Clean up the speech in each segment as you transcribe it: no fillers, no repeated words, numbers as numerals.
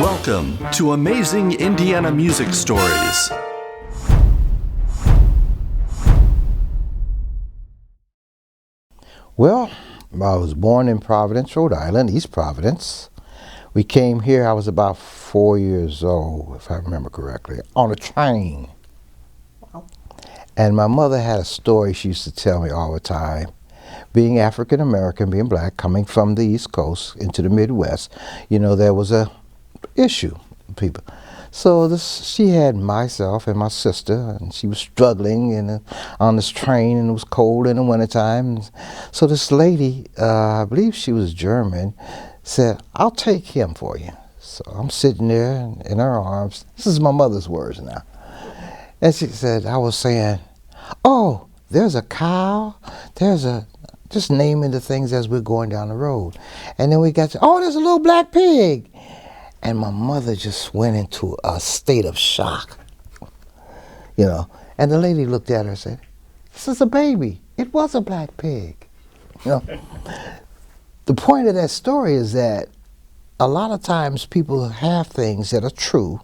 Welcome to Amazing Indiana Music Stories. Well, I was born in Providence, Rhode Island, East Providence. We came here, I was about 4 years old, if I remember correctly, on a train. Wow. And my mother had a story she used to tell me all the time. Being African American, being black, coming from the East Coast into the Midwest, you know, there was a issue, people. So she had myself and my sister, and she was struggling on this train, and it was cold in the wintertime. So this lady, I believe she was German, said, "I'll take him for you." So I'm sitting there in her arms. This is my mother's words now. And she said, I was saying, "Oh, there's a cow, just naming the things as we're going down the road. And then we got to, "Oh, there's a little black pig." And my mother just went into a state of shock, you know. And the lady looked at her and said, "This is a baby. It was a black pig." You know. The point of that story is that a lot of times people have things that are true,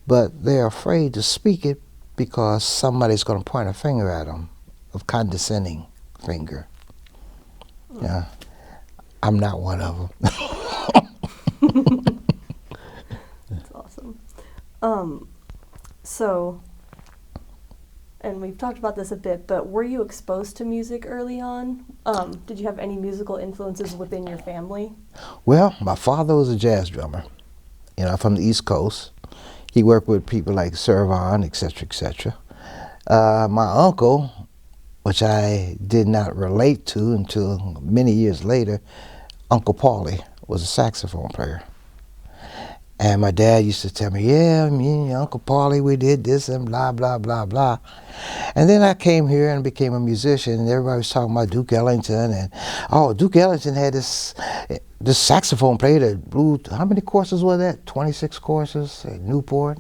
but they're afraid to speak it because somebody's going to point a finger at them, a condescending finger. Yeah, I'm not one of them. That's awesome. So, and we've talked about this a bit, but were you exposed to music early on? Did you have any musical influences within your family? Well, my father was a jazz drummer, you know, from the East Coast. He worked with people like Servon, etc., etc. My uncle, which I did not relate to until many years later, Uncle Paulie, was a saxophone player. And my dad used to tell me, "Yeah, me and Uncle Paulie, we did this and blah, blah, blah, blah." And then I came here and became a musician, and everybody was talking about Duke Ellington. And, oh, Duke Ellington had this saxophone player that blew, how many courses was that? 26 courses at Newport.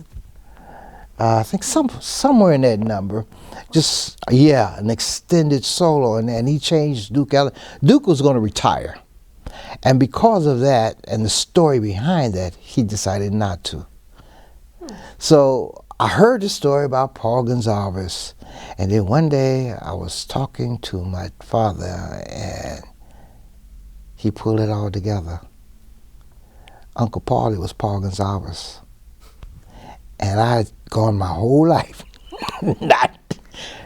I think somewhere in that number. Just, yeah, an extended solo. And he changed Duke Ellington. Duke was going to retire. And because of that and the story behind that, he decided not to. So I heard the story about Paul Gonsalves, and then one day I was talking to my father, and he pulled it all together. Uncle Paulie was Paul Gonsalves. And I had gone my whole life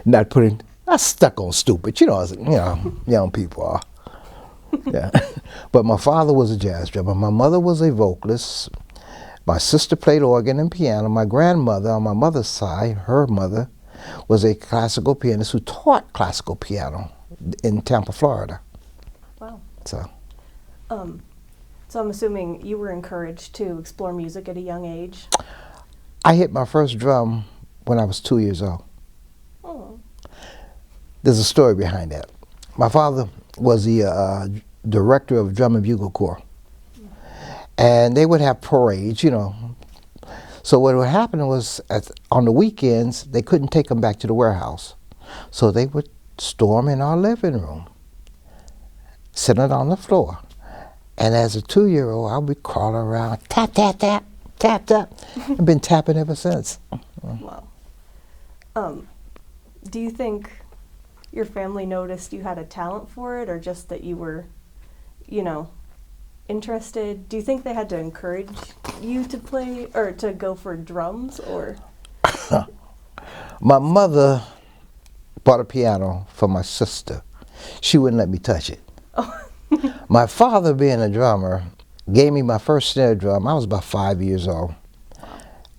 not stuck on stupid, you know, young people are. Yeah. But my father was a jazz drummer. My mother was a vocalist. My sister played organ and piano. My grandmother on my mother's side, her mother, was a classical pianist who taught classical piano in Tampa, Florida. Wow. So I'm assuming you were encouraged to explore music at a young age. I hit my first drum when I was 2 years old. Oh. There's a story behind that. My father was the director of Drum and Bugle Corps. And they would have parades, you know. So what would happen was, on the weekends, they couldn't take them back to the warehouse. So they would storm in our living room, sitting on the floor. And as a 2-year-old, I would crawl around, tap, tap, tap, tap, tap. I've been tapping ever since. Wow. Do you think your family noticed you had a talent for it, or just that you were, you know, interested? Do you think they had to encourage you to play or to go for drums, or? My mother bought a piano for my sister. She wouldn't let me touch it. Oh. My father, being a drummer, gave me my first snare drum. I was about 5 years old.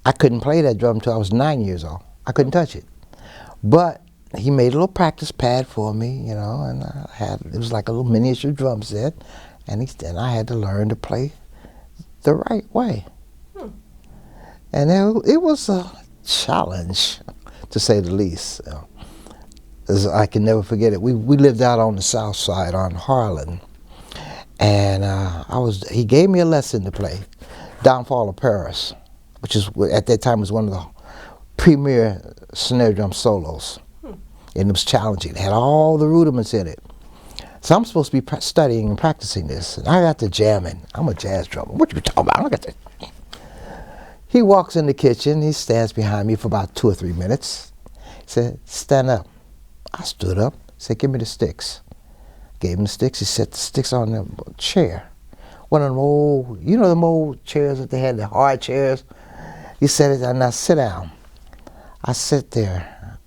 I couldn't play that drum until I was 9 years old. I couldn't touch it. But he made a little practice pad for me, you know, and it was like a little miniature drum set, and I had to learn to play the right way. And it was a challenge, to say the least. I can never forget it. We lived out on the south side on Harlan, and he gave me a lesson to play, Downfall of Paris, which is at that time was one of the premier snare drum solos. And it was challenging. It had all the rudiments in it. So I'm supposed to be studying and practicing this. And I got to jamming. I'm a jazz drummer. What you talking about? Look at that. He walks in the kitchen. He stands behind me for about 2 or 3 minutes. He said, stand up. I stood up. He said, give me the sticks. Gave him the sticks. He set the sticks on the chair. One of them old, you know them old chairs that they had, the hard chairs? He said it, and now sit down. I sit there.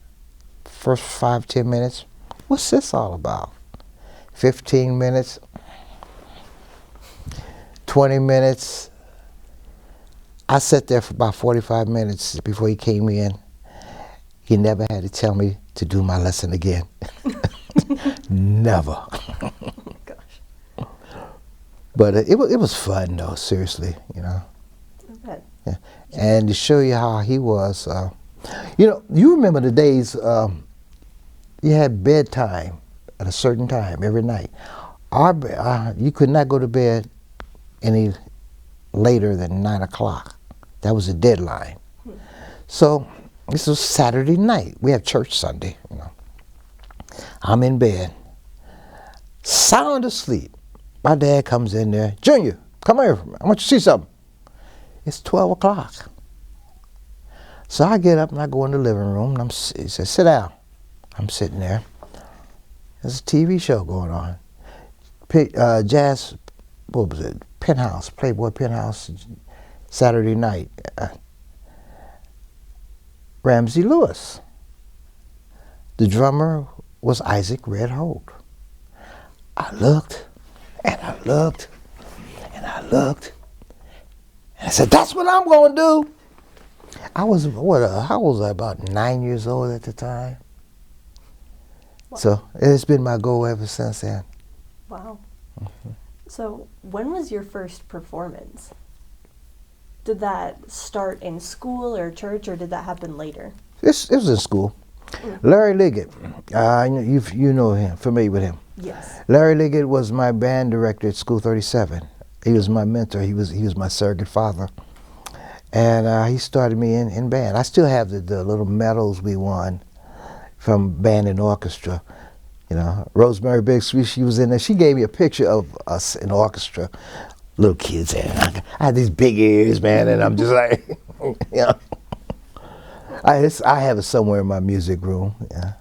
First 5, 10 minutes. What's this all about? 15 minutes, 20 minutes. I sat there for about 45 minutes before he came in. He never had to tell me to do my lesson again. Never. Gosh. But it was fun though, seriously, you know. I bet. Yeah. And to show you how he was, you know, you remember the days you had bedtime at a certain time every night. You could not go to bed any later than 9 o'clock. That was a deadline. So this was Saturday night. We have church Sunday, you know. I'm in bed, sound asleep. My dad comes in there. Junior, come here. I want you to see something. It's 12 o'clock. So I get up and I go in the living room. And he says, sit down. I'm sitting there. There's a TV show going on. Jazz, what was it? Penthouse, Playboy Penthouse, Saturday night. Ramsey Lewis. The drummer was Isaac Red Holt. I looked, and I looked, and I looked, and I said, that's what I'm going to do. I was, how was I, about 9 years old at the time? Wow. So it's been my goal ever since then. Wow. Mm-hmm. So when was your first performance? Did that start in school or church, or did that happen later? It was in school. Larry Liggett, you know him, familiar with him. Yes. Larry Liggett was my band director at School 37. He was my mentor. He was my surrogate father. And he started me in band. I still have the little medals we won from band and orchestra. You know, Rosemary Biggs, she was in there. She gave me a picture of us in orchestra, little kids. And I had these big ears, man, and I'm just like, you know. I have it somewhere in my music room. Yeah.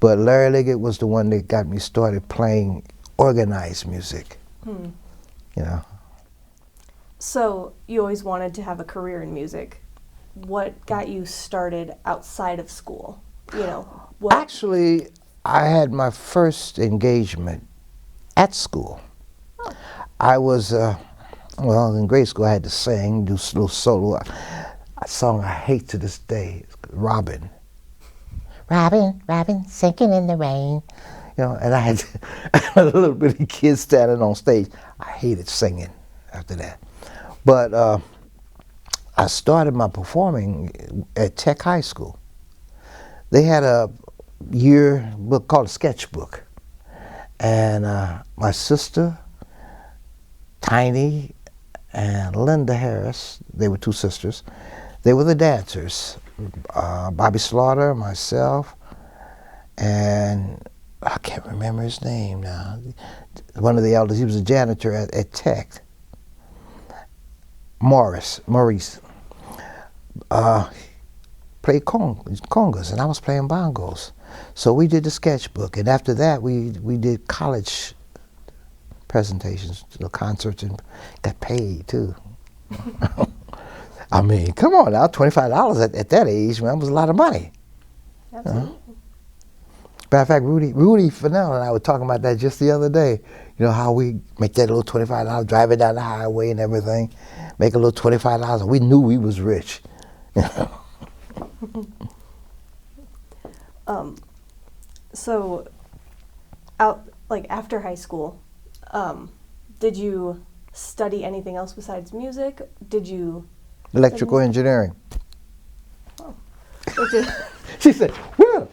But Larry Liggett was the one that got me started playing organized music. You know. So you always wanted to have a career in music. What got you started outside of school? You know. Actually, I had my first engagement at school. Oh. I was, well, in grade school I had to sing, do a little solo. A song I hate to this day, Robin. Robin, Robin, sinking in the rain. You know, and I had a little bitty kid standing on stage. I hated singing after that. But I started my performing at Tech High School. They had a year book called a sketchbook. And my sister, Tiny, and Linda Harris, they were 2 sisters, they were the dancers. Bobby Slaughter, myself, and I can't remember his name now. One of the elders, he was a janitor at Tech. Maurice. Played congas, and I was playing bongos. So we did the sketchbook, and after that we did college presentations, concerts, and got paid too. I mean, come on now, $25 at that age, man, was a lot of money. Absolutely. Matter of fact, Rudy Fennell and I were talking about that just the other day. You know, how we make that little $25 driving down the highway and everything, make a little $25, and we knew we was rich. So, after high school, did you study anything else besides music? Did you? Electrical engineering. Oh. She said, well.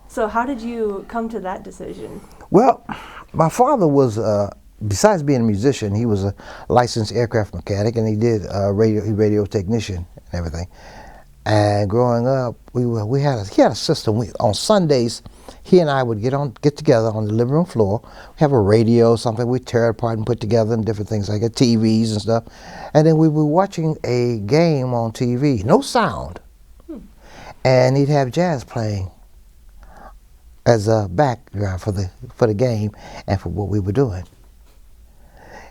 So how did you come to that decision? Well, my father was, besides being a musician, he was a licensed aircraft mechanic, and he did radio technician and everything. And growing up, he had a system. On Sundays, he and I would get together on the living room floor, have a radio, something we'd tear apart and put together, and different things like that, TVs and stuff. And then we were watching a game on TV, no sound, and he'd have jazz playing as a background for the game and for what we were doing.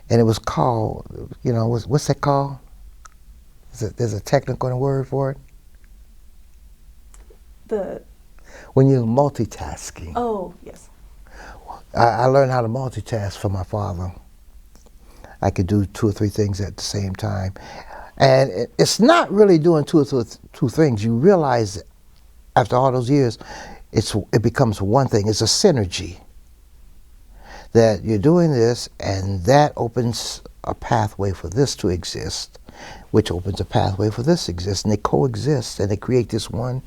And it was called, what's that called? There's a technical word for it. When you're multitasking. Oh, yes. I learned how to multitask from my father. I could do 2 or 3 things at the same time. And it's not really doing two things. You realize after all those years, it becomes one thing. It's a synergy. That you're doing this, and that opens a pathway for this to exist, which opens a pathway for this to exist, and they coexist, and they create this one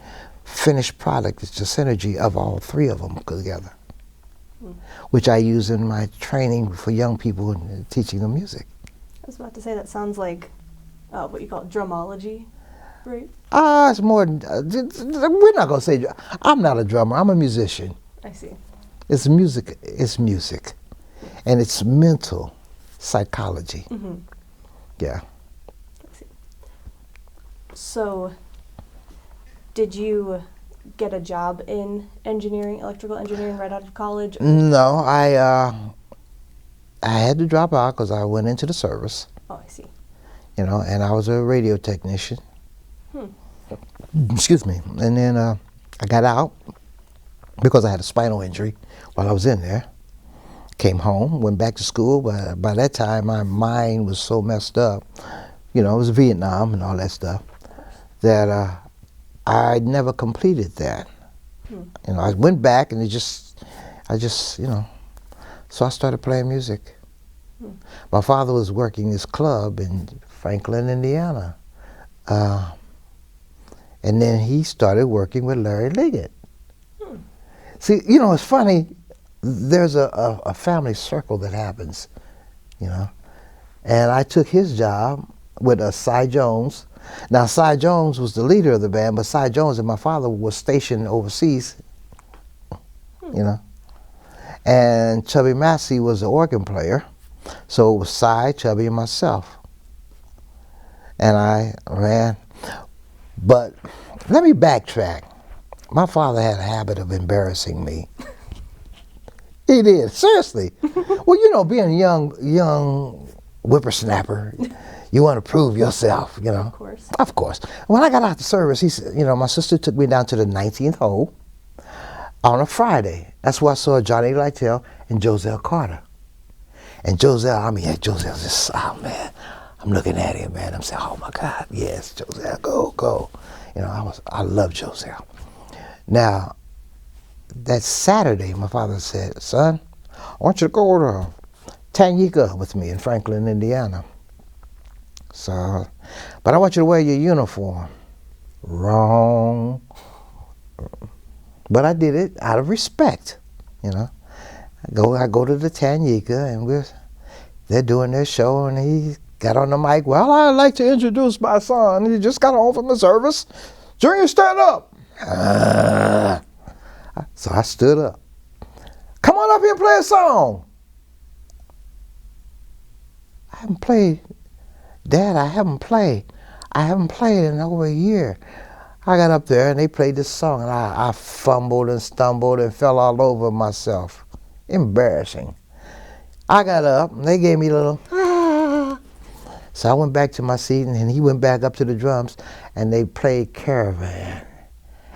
finished product. It's the synergy of all 3 of them together, which I use in my training for young people and teaching them music. I was about to say, that sounds like what you call drumology, right? It's more, we're not going to say, I'm not a drummer, I'm a musician. I see. It's music, and it's mental psychology. Mm-hmm. Yeah. I see. So, did you get a job in electrical engineering right out of college? No, I had to drop out because I went into the service. Oh, I see. And I was a radio technician. Excuse me. And then I got out because I had a spinal injury while I was in there. Came home, went back to school, but by that time my mind was so messed up. It was Vietnam and all that stuff, that I never completed that. I went back and so I started playing music. My father was working this club in Franklin, Indiana. And then he started working with Larry Liggett. See, it's funny, there's a family circle that happens, And I took his job with Cy Jones. Now, Cy Jones was the leader of the band, but Cy Jones and my father was stationed overseas, And Chubby Massey was the organ player, so it was Cy, Chubby, and myself. And I ran. But let me backtrack. My father had a habit of embarrassing me. He did, seriously. Well, being a young whippersnapper, you want to prove yourself, Of course. Of course. When I got out the service, he said, my sister took me down to the 19th hole on a Friday. That's where I saw Johnny Lytle and Joselle Carter. And Joselle just, oh man, I'm looking at him, man. I'm saying, oh my God, yes, Joselle, go. I love Joselle. Now, that Saturday, my father said, son, I want you to go to Tanganyika with me in Franklin, Indiana. So, but I want you to wear your uniform. Wrong. But I did it out of respect, I go to the Tanganyika, and they're doing their show, and he got on the mic. Well, I'd like to introduce my son. He just got home from the service. Junior, stand up. So I stood up. Come on up here and play a song. I haven't played. Dad, I haven't played in over a year. I got up there and they played this song, and I fumbled and stumbled and fell all over myself. Embarrassing. I got up and they gave me a little, So I went back to my seat, and he went back up to the drums, and they played Caravan.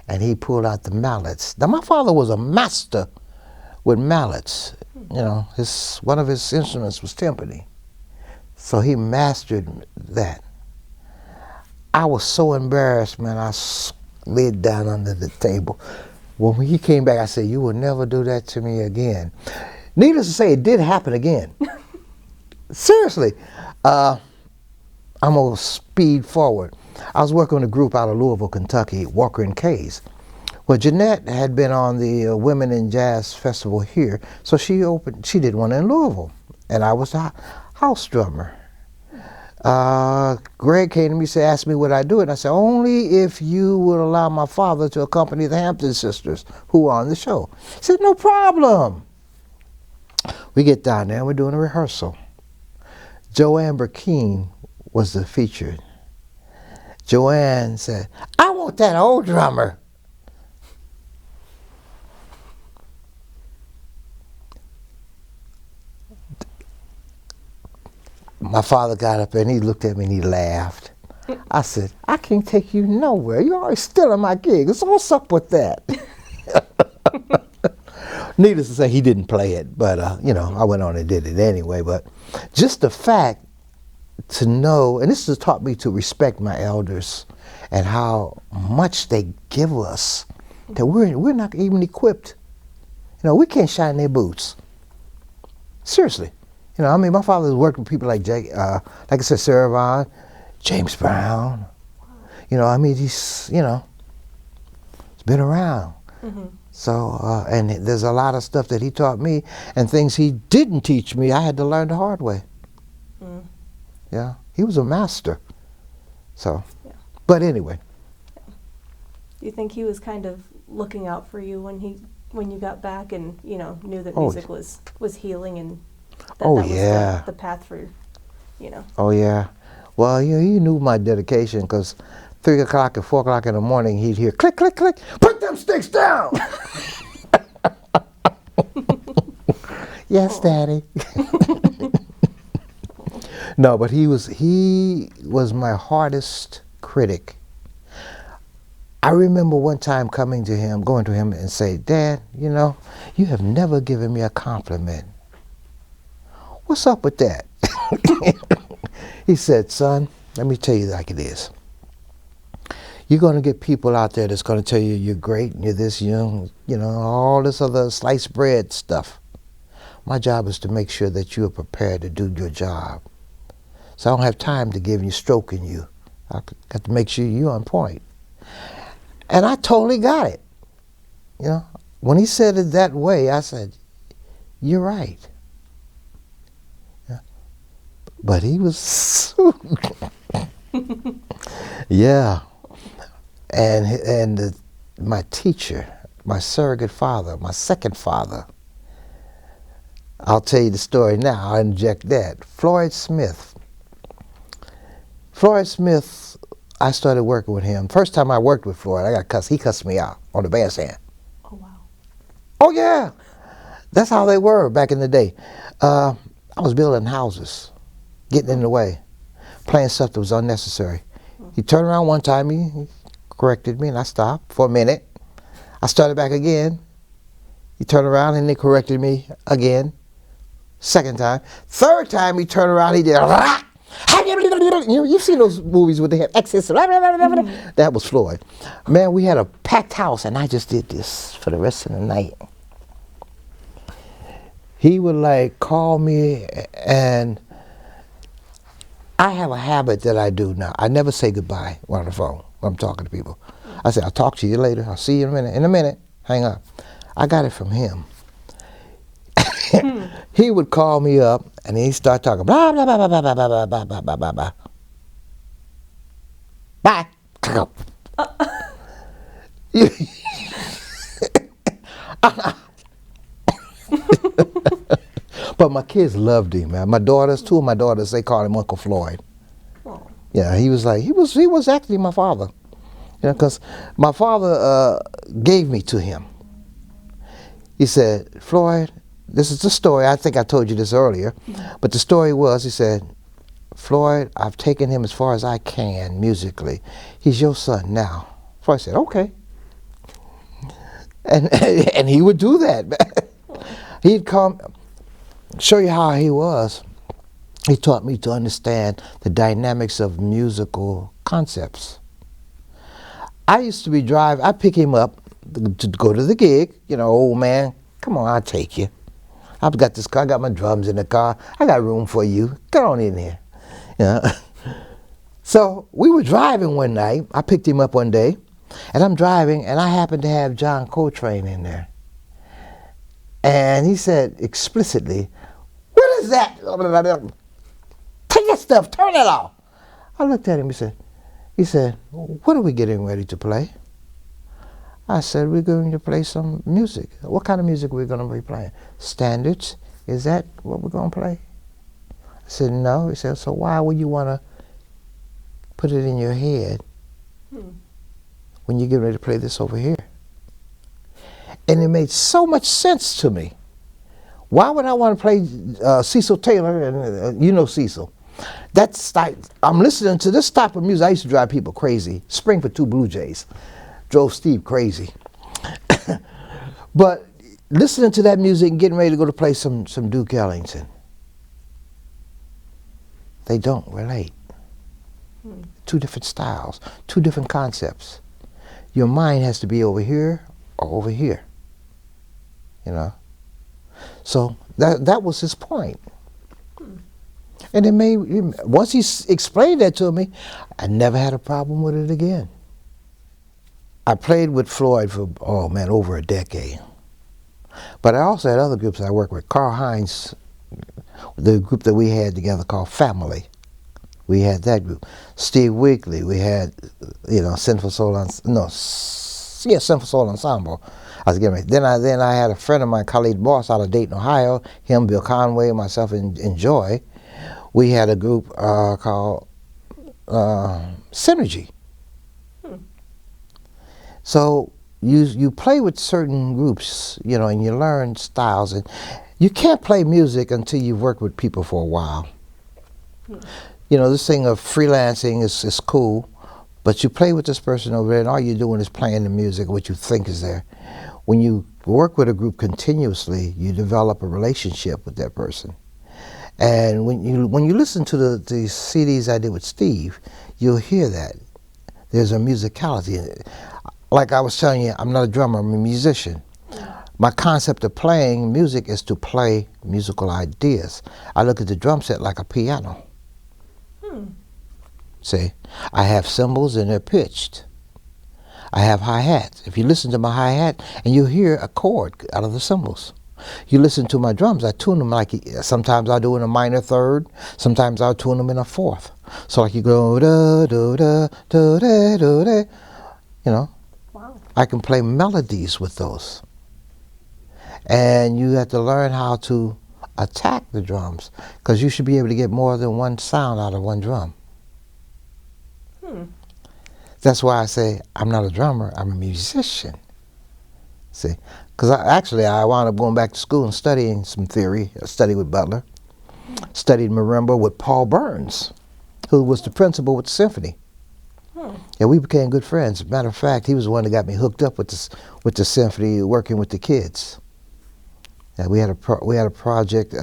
And he pulled out the mallets. Now, my father was a master with mallets. One of his instruments was timpani. So he mastered that. I was so embarrassed, man, I slid down under the table. When he came back, I said, you will never do that to me again. Needless to say, it did happen again. Seriously. I'm going to speed forward. I was working with a group out of Louisville, Kentucky, Walker and K's. Well, Jeanette had been on the Women in Jazz Festival here, so she did one in Louisville, and I was the house drummer. Greg came to me, asked me would I do it. And I said, only if you would allow my father to accompany the Hampton sisters who were on the show. He said, no problem. We get down there and we're doing a rehearsal. Joanne Burkeen was the featured. Joanne said, I want that old drummer. My father got up and he looked at me and he laughed. I said, I can't take you nowhere. You're always stealing my gig. So what's up with that? Needless to say, he didn't play it, but I went on and did it anyway. But just the fact to know, and this has taught me to respect my elders and how much they give us, that we're not even equipped. We can't shine their boots. Seriously. My father's worked with people like like I said, Sarah Vaughan, James Brown. He's been around. Mm-hmm. So, and there's a lot of stuff that he taught me, and things he didn't teach me, I had to learn the hard way. Mm. Yeah, he was a master. So, yeah. But anyway. Yeah. Do you think he was kind of looking out for you when you got back and knew that music was healing and that was the path for Oh yeah. Well, he knew my dedication because 3 o'clock and 4 o'clock in the morning he'd hear click, click, click, put them sticks down. Yes, Daddy. No, but he was my hardest critic. I remember one time going to him and say, Dad, you have never given me a compliment. What's up with that? He said, son, let me tell you like it is. You're going to get people out there that's going to tell you you're great and you're this young, all this other sliced bread stuff. My job is to make sure that you are prepared to do your job. So I don't have time to give you stroking you. I got to make sure you're on point. And I totally got it. When he said it that way, I said, you're right. But he was, yeah. And my teacher, my surrogate father, my second father, I'll tell you the story now, I'll inject that. Floyd Smith. Floyd Smith, I started working with him. First time I worked with Floyd, I got cussed. He cussed me out on the bandstand. Oh, wow. Oh, yeah. That's how they were back in the day. I was building houses, getting in the way, playing stuff that was unnecessary. He turned around one time, he corrected me, and I stopped for a minute. I started back again. He turned around and he corrected me again. Second time. Third time he turned around, he did you've seen those movies where they have excess. That was Floyd. Man, we had a packed house and I just did this for the rest of the night. He would call me, and I have a habit that I do now. I never say goodbye on the phone when I'm talking to people. I say, I'll talk to you later. I'll see you in a minute. In a minute. Hang up. I got it from him. He would call me up and he'd start talking blah blah blah blah blah blah blah blah blah blah blah blah. Bye. But my kids loved him, man. Two of my daughters, they call him Uncle Floyd. Oh. Yeah, he was actually my father. Because my father gave me to him. He said, Floyd, this is the story. I think I told you this earlier. But the story was, he said, Floyd, I've taken him as far as I can musically. He's your son now. Floyd said, okay. And he would do that. He'd come, show you how he was. He taught me to understand the dynamics of musical concepts. I used to I'd pick him up to go to the gig. Old man, come on, I'll take you. I've got this car, I got my drums in the car. I got room for you. Get on in here. So we were driving one night. I picked him up one day, and I'm driving, and I happened to have John Coltrane in there. And he said explicitly, what is that? Take this stuff. Turn it off. I looked at him. He said, what are we getting ready to play? I said, we're going to play some music. What kind of music are we going to be playing? Standards? Is that what we're going to play? I said, no. He said, so why would you want to put it in your head when you get ready to play this over here? And it made so much sense to me. Why would I want to play Cecil Taylor? And you know Cecil. That's like, I'm listening to this type of music. I used to drive people crazy. Spring for Two Blue Jays. Drove Steve crazy. But listening to that music and getting ready to go to play some Duke Ellington, they don't relate. Two different styles, two different concepts. Your mind has to be over here or over here. You know? So that was his point. And it made, once he explained that to me, I never had a problem with it again. I played with Floyd for, oh man, over a decade. But I also had other groups I worked with. Carl Hines, the group that we had together called Family. We had that group. Steve Weekly, we had, you know, Sinful Soul Ensemble. I was getting ready. Then I had a friend of mine, Khalid Boss, out of Dayton, Ohio. Him, Bill Conway, myself, and Joy. We had a group called Synergy. So you play with certain groups, you know, and you learn styles. And you can't play music until you've worked with people for a while. You know, this thing of freelancing is cool, but you play with this person over there, and all you're doing is playing the music, what you think is there. When you work with a group continuously, you develop a relationship with that person. And when you listen to the CDs I did with Steve, you'll hear that. There's a musicality in it. Like I was telling you, I'm not a drummer, I'm a musician. My concept of playing music is to play musical ideas. I look at the drum set like a piano. See, I have cymbals and they're pitched. I have hi-hats. If you listen to my hi-hat, and you hear a chord out of the cymbals. You listen to my drums, I tune them like, sometimes I'll do in a minor third, sometimes I'll tune them in a fourth. So like you go da da da da da da da, you know. Wow. I can play melodies with those. And you have to learn how to attack the drums, because you should be able to get more than one sound out of one drum. That's why I say I'm not a drummer, I'm a musician. See, because I wound up going back to school and studying some theory. I studied with Butler, studied marimba with Paul Burns, who was the principal with the symphony. And we became good friends. Matter of fact, he was the one that got me hooked up with the symphony, working with the kids. And we had a project.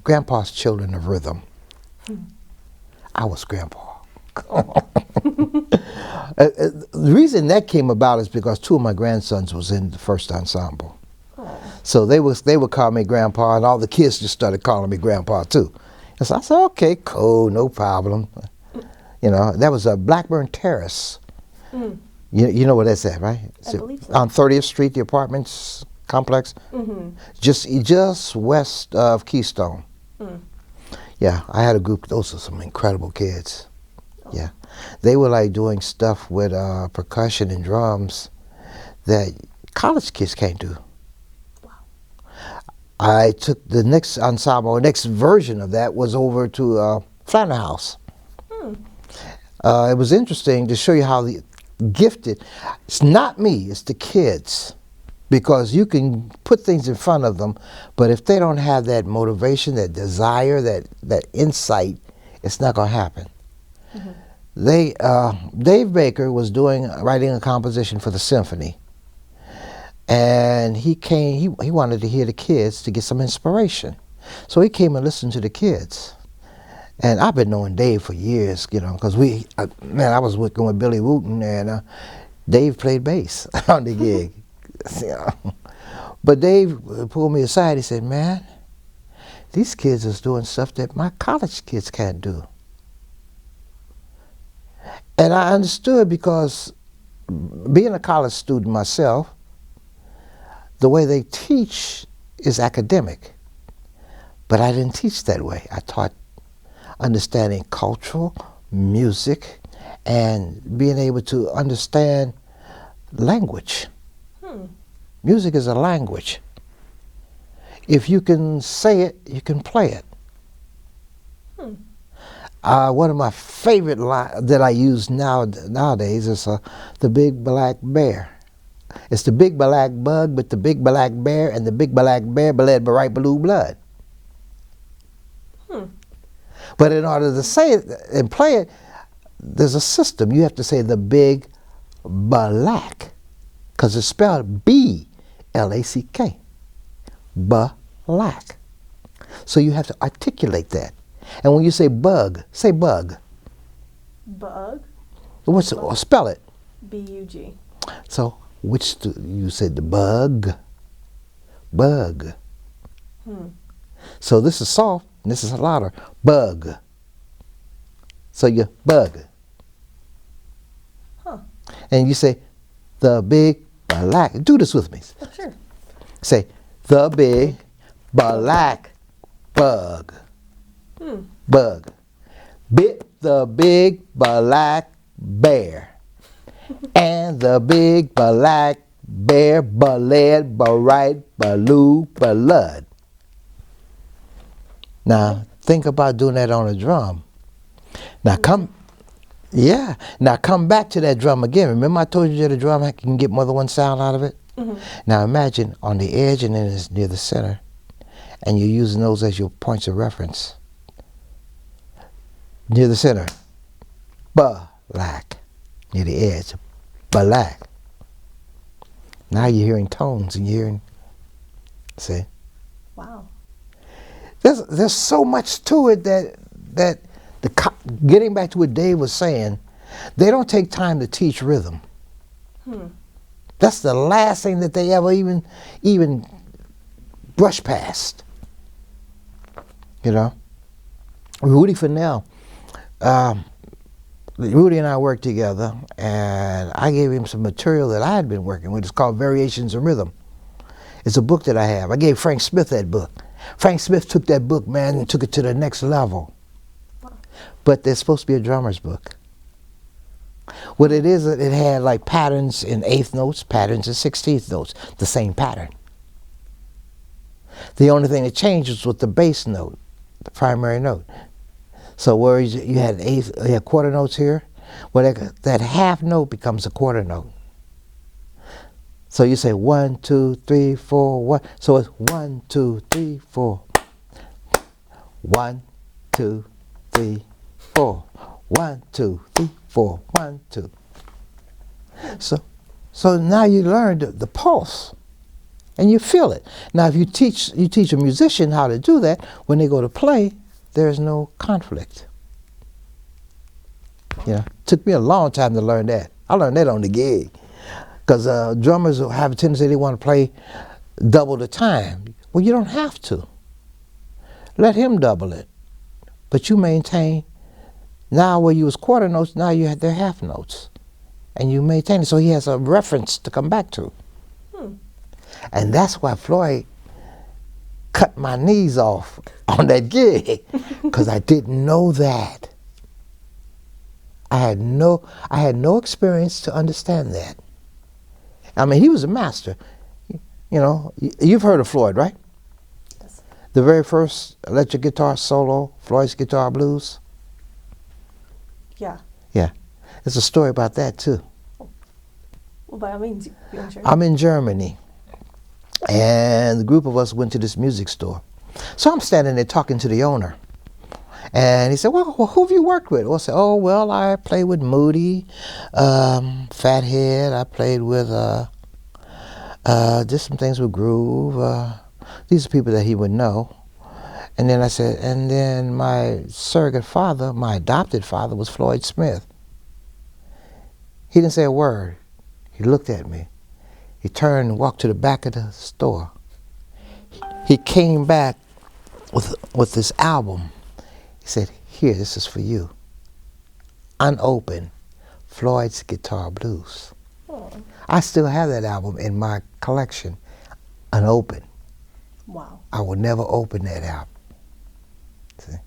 Grandpa's Children of Rhythm. I was Grandpa. The reason that came about is because two of my grandsons was in the first ensemble. So they would call me Grandpa, and all the kids just started calling me Grandpa too. And so I said, okay, cool, no problem. You know, that was Blackburn Terrace. You know where that's at, right? I believe so. On 30th Street, the apartments complex, just west of Keystone. Yeah, I had a group. Those are some incredible kids. Yeah, they were like doing stuff with percussion and drums that college kids can't do. Wow. I took the next ensemble, next version of that was over to Flannel House. It was interesting to show you how the gifted, it's not me, it's the kids. Because you can put things in front of them, but if they don't have that motivation, that desire, that insight, it's not going to happen. Dave Baker was writing a composition for the symphony, and he wanted to hear the kids to get some inspiration. So he came and listened to the kids. And I've been knowing Dave for years, you know, because I was working with Billy Wooten, and Dave played bass on the gig. But Dave pulled me aside. He said, man, these kids is doing stuff that my college kids can't do. And I understood, because being a college student myself, the way they teach is academic. But I didn't teach that way. I taught understanding cultural, music, and being able to understand language. Music is a language. If you can say it, you can play it. One of my favorite lines that I use nowadays is the big black bear. It's the big black bug with the big black bear, and the big black bear bled by right blue blood. But in order to say it and play it, there's a system. You have to say the big black, because it's spelled B-L-A-C-K. Black. So you have to articulate that. And when you say bug, say bug. Bug? What's it? Or spell it. B-U-G. So which do you said the bug? Bug. So this is soft and this is louder. Bug. So you bug. And you say the big black. Do this with me. Oh, sure. Say the big black bug. Bug. Bit the big black bear. And the big black bear bled by right blue blood. Now think about doing that on a drum. Now come back to that drum again. Remember I told you that a drum can get more than one sound out of it? Now imagine on the edge and then it's near the center, and you're using those as your points of reference. Near the center, black. Near the edge, black. Now you're hearing tones and you're hearing, see? Wow. There's so much to it that getting back to what Dave was saying, they don't take time to teach rhythm. That's the last thing that they ever even brush past. You know? Rudy Fennell, Rudy and I worked together, and I gave him some material that I had been working with. It's called Variations in Rhythm. It's a book that I have. I gave Frank Smith that book. Frank Smith took that book, man, and took it to the next level. But there's supposed to be a drummer's book. What it is, it had like patterns in eighth notes, patterns in 16th notes, the same pattern. The only thing that changed was with the bass note, the primary note. So where you had quarter notes here, well, that half note becomes a quarter note. So you say 1, 2, 3, 4, 1. So it's 1, 2, 3, 4. 1, 2, 3, 4. 1, 2, 3, 4. 1, 2. So now you learned the pulse, and you feel it. Now, if you teach a musician how to do that, when they go to play, there's no conflict. You know, it took me a long time to learn that. I learned that on the gig. Because drummers have a tendency, they want to play double the time. Well, you don't have to. Let him double it. But you maintain, now where you was quarter notes, now they're half notes. And you maintain it. So he has a reference to come back to. And that's why Floyd cut my knees off on that gig, because I didn't know that. I had no experience to understand that. I mean, he was a master. You know, you've heard of Floyd, right? Yes. The very first electric guitar solo, Floyd's Guitar Blues. Yeah. Yeah. There's a story about that, too. Well, by all means, you want to share? I'm in Germany, and the group of us went to this music store. So I'm standing there talking to the owner. And he said, well, who have you worked with? Well, I said, oh, well, I played with Moody, Fathead. I played with just some things with Groove. These are people that he would know. And then I said, and then my surrogate father, my adopted father, was Floyd Smith. He didn't say a word. He looked at me. He turned and walked to the back of the store. He came back with this album. He said, here, this is for you. Unopened, Floyd's Guitar Blues. Oh. I still have that album in my collection, unopened. Wow. I will never open that album. See?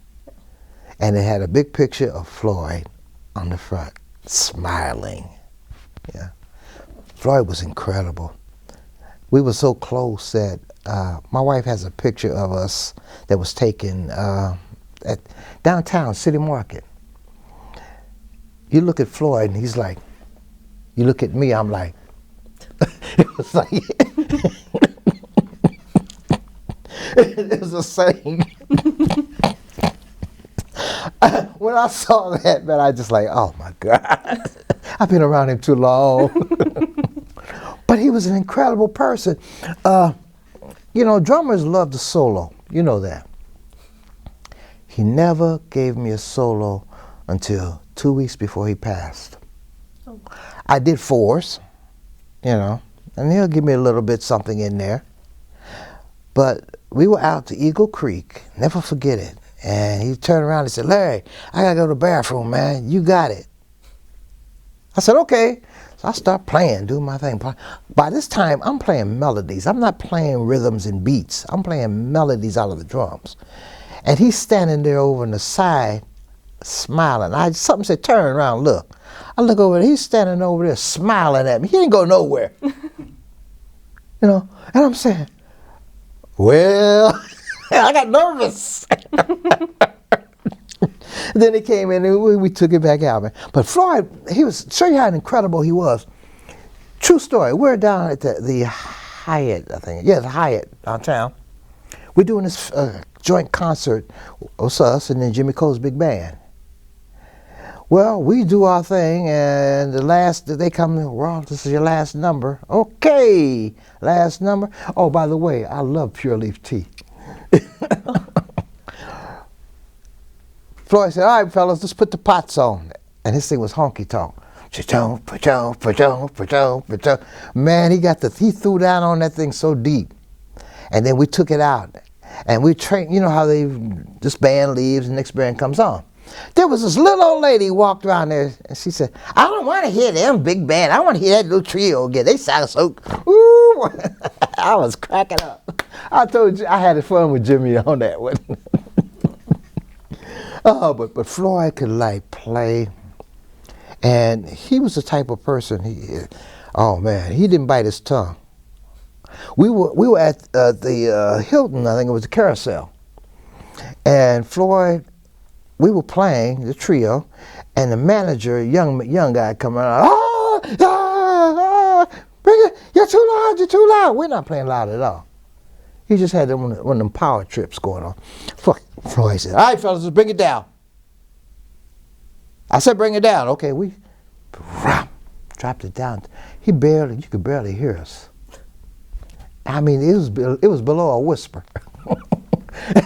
And it had a big picture of Floyd on the front, smiling. Yeah. Floyd was incredible. We were so close that my wife has a picture of us that was taken at downtown City Market. You look at Floyd and he's like, you look at me, I'm like, it was like, it was the same. When I saw that, man, I just like, oh my God, I've been around him too long. But he was an incredible person. You know, drummers love the solo. You know that. He never gave me a solo until 2 weeks before he passed. Oh. I did fours, you know, and he'll give me a little bit something in there. But we were out to Eagle Creek, never forget it. And he turned around and said, Larry, I gotta go to the bathroom, man. You got it. I said, okay. So I start playing, doing my thing. By this time, I'm playing melodies. I'm not playing rhythms and beats. I'm playing melodies out of the drums. And he's standing there over on the side, smiling. Something said, turn around, look. I look over there, he's standing over there smiling at me. He didn't go nowhere. You know, and I'm saying, well, I got nervous. Then he came in and we took it back out, man. But Floyd, show you how incredible he was. True story. We're down at the Hyatt, I think. Yeah, the Hyatt downtown. We're doing this joint concert with us and then Jimmy Cole's big band. Well, we do our thing, and they come in, well, this is your last number. Okay, last number. Oh, by the way, I love Pure Leaf tea. Floyd said, all right, fellas, let's put the pots on. And his thing was honky tonk. Man, he threw down on that thing so deep. And then we took it out. And we trained, you know how this band leaves and the next band comes on. There was this little old lady walked around there and she said, I don't want to hear them big band. I want to hear that little trio again. They sound so, ooh. I was cracking up. I told you I had fun with Jimmy on that one. Oh, but Floyd could like play, and he was the type of person. Oh man, he didn't bite his tongue. We were at the Hilton, I think it was the Carousel, and Floyd, we were playing the trio, and the manager, young guy, coming out. Bring it! You're too loud! You're too loud! We're not playing loud at all. He just had one of them power trips going on. Floyd said, all right, fellas, let's bring it down. I said, bring it down. Okay, we dropped it down. You could barely hear us. I mean, it was below a whisper.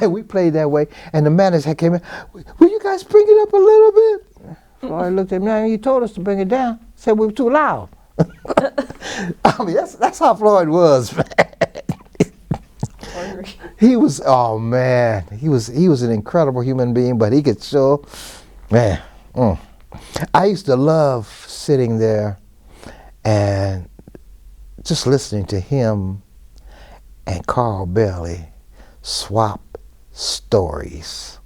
And we played that way, and the manager came in, will you guys bring it up a little bit? Floyd looked at me, man, you told us to bring it down. Said we were too loud. I mean, that's how Floyd was, man. He was, oh man, he was an incredible human being, but he could show, man. I used to love sitting there and just listening to him and Carl Bailey swap stories.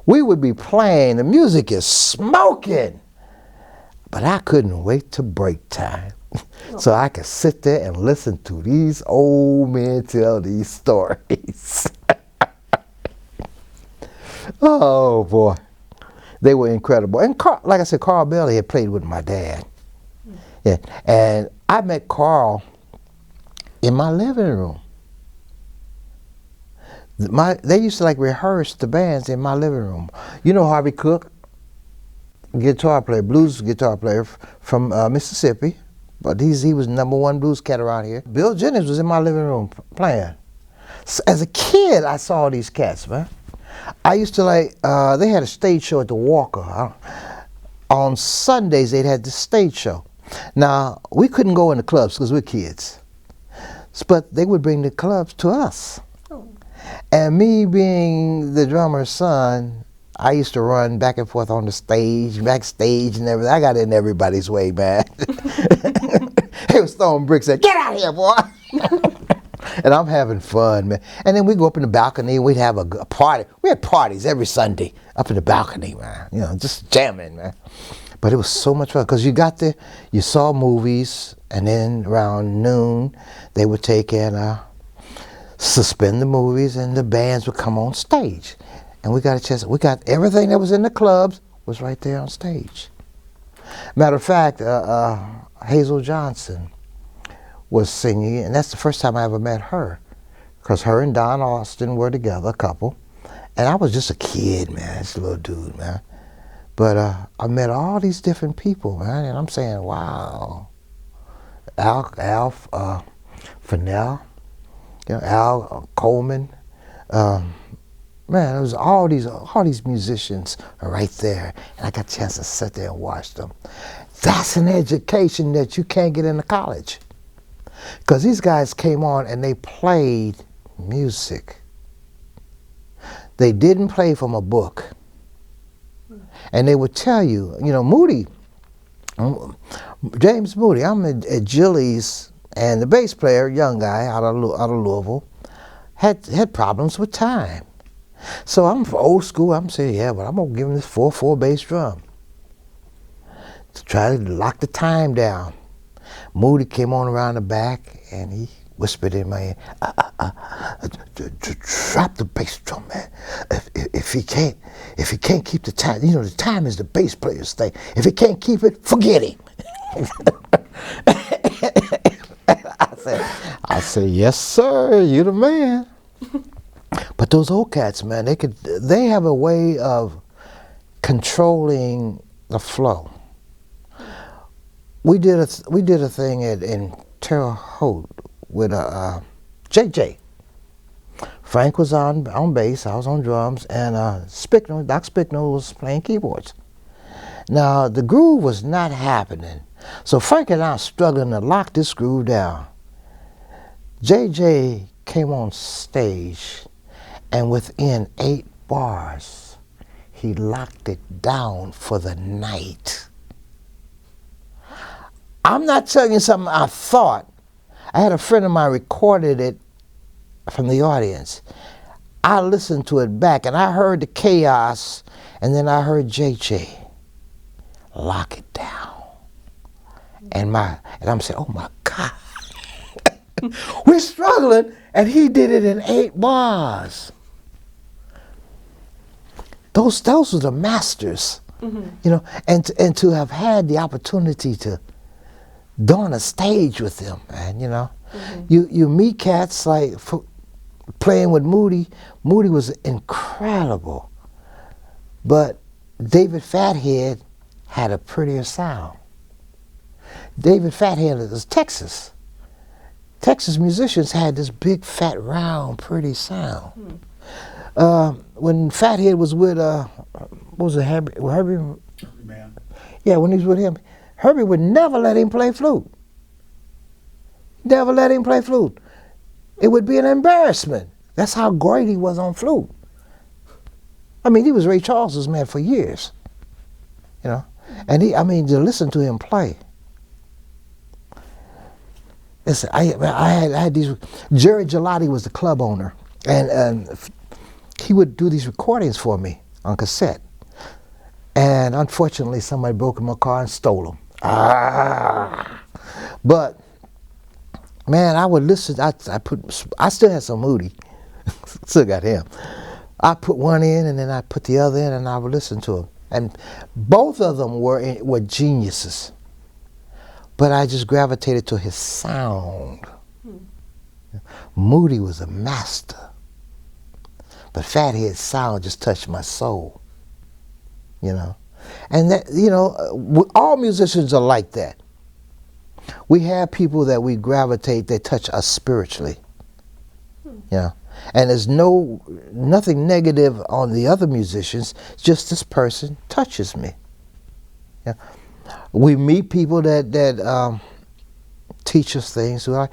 We would be playing, the music is smoking, but I couldn't wait to break time. So I could sit there and listen to these old men tell these stories. Oh boy, they were incredible. And like I said, Carl Bailey had played with my dad. Yeah, and I met Carl in my living room. They used to like rehearse the bands in my living room. You know Harvey Cook, guitar player, blues guitar player from Mississippi. But he was #1 blues cat around here. Bill Jennings was in my living room playing. So as a kid, I saw these cats, man. I used to like, they had a stage show at the Walker. On Sundays, they'd had the stage show. Now, we couldn't go in the clubs because we're kids. But they would bring the clubs to us. Oh. And me being the drummer's son, I used to run back and forth on the stage, backstage and everything. I got in everybody's way, man. They was throwing bricks at, get out of here, boy. And I'm having fun, man. And then we go up in the balcony and we'd have a party. We had parties every Sunday up in the balcony, man. You know, just jamming, man. But it was so much fun because you got there, you saw movies, and then around noon they would take and suspend the movies and the bands would come on stage. And we got a chance, we got everything that was in the clubs was right there on stage. Matter of fact, Hazel Johnson was singing, and that's the first time I ever met her, because her and Don Austin were together, a couple, and I was just a kid, man, just a little dude, man. But I met all these different people, man, and I'm saying, wow. Al Fennell, you know, Al Coleman, man, it was all these musicians are right there, and I got a chance to sit there and watch them. That's an education that you can't get into college, because these guys came on and they played music. They didn't play from a book, and they would tell you, you know, Moody, James Moody. I'm at Gillies, and the bass player, young guy out of Louisville, had problems with time. So I'm old school. I'm saying, yeah, but I'm gonna give him this 4/4 bass drum to try to lock the time down. Moody came on around the back and he whispered in my ear, drop the bass drum, man. If he can't keep the time, you know, the time is the bass player's thing. If he can't keep it, forget him. I said, yes, sir, you the man. But those old cats, man, they have a way of controlling the flow. We did a thing in Terre Haute with JJ. Frank was on bass, I was on drums, and Doc Spicknell was playing keyboards. Now the groove was not happening, so Frank and I were struggling to lock this groove down. JJ came on stage, and within 8 bars, he locked it down for the night. I'm not telling you something I thought. I had a friend of mine recorded it from the audience. I listened to it back, and I heard the chaos, and then I heard JJ lock it down. And I'm saying, oh my God. We're struggling, and he did it in 8 bars. Those were the masters, you know, and to have had the opportunity to don a stage with them, man, you know. You meet cats like playing with Moody. Moody was incredible, but David Fathead had a prettier sound. David Fathead was Texas. Texas musicians had this big, fat, round, pretty sound. When Fathead was with, what was it, Herbie? Man. Yeah, when he was with him, Herbie would never let him play flute. Never let him play flute. It would be an embarrassment. That's how great he was on flute. I mean, he was Ray Charles's man for years, you know. And to listen to him play. Listen, I had these. Jerry Gelati was the club owner, and he would do these recordings for me on cassette. And unfortunately, somebody broke in my car and stole them. But man, I would listen. I still had some Moody, still got him. I put one in, and then I put the other in, and I would listen to him. And both of them were geniuses. But I just gravitated to his sound. Moody was a master, but Fathead's sound just touched my soul, you know. And that, you know, all musicians are like that. We have people that we gravitate, that touch us spiritually, you know. And there's nothing negative on the other musicians, just this person touches me. Yeah. We meet people that teach us things. Like,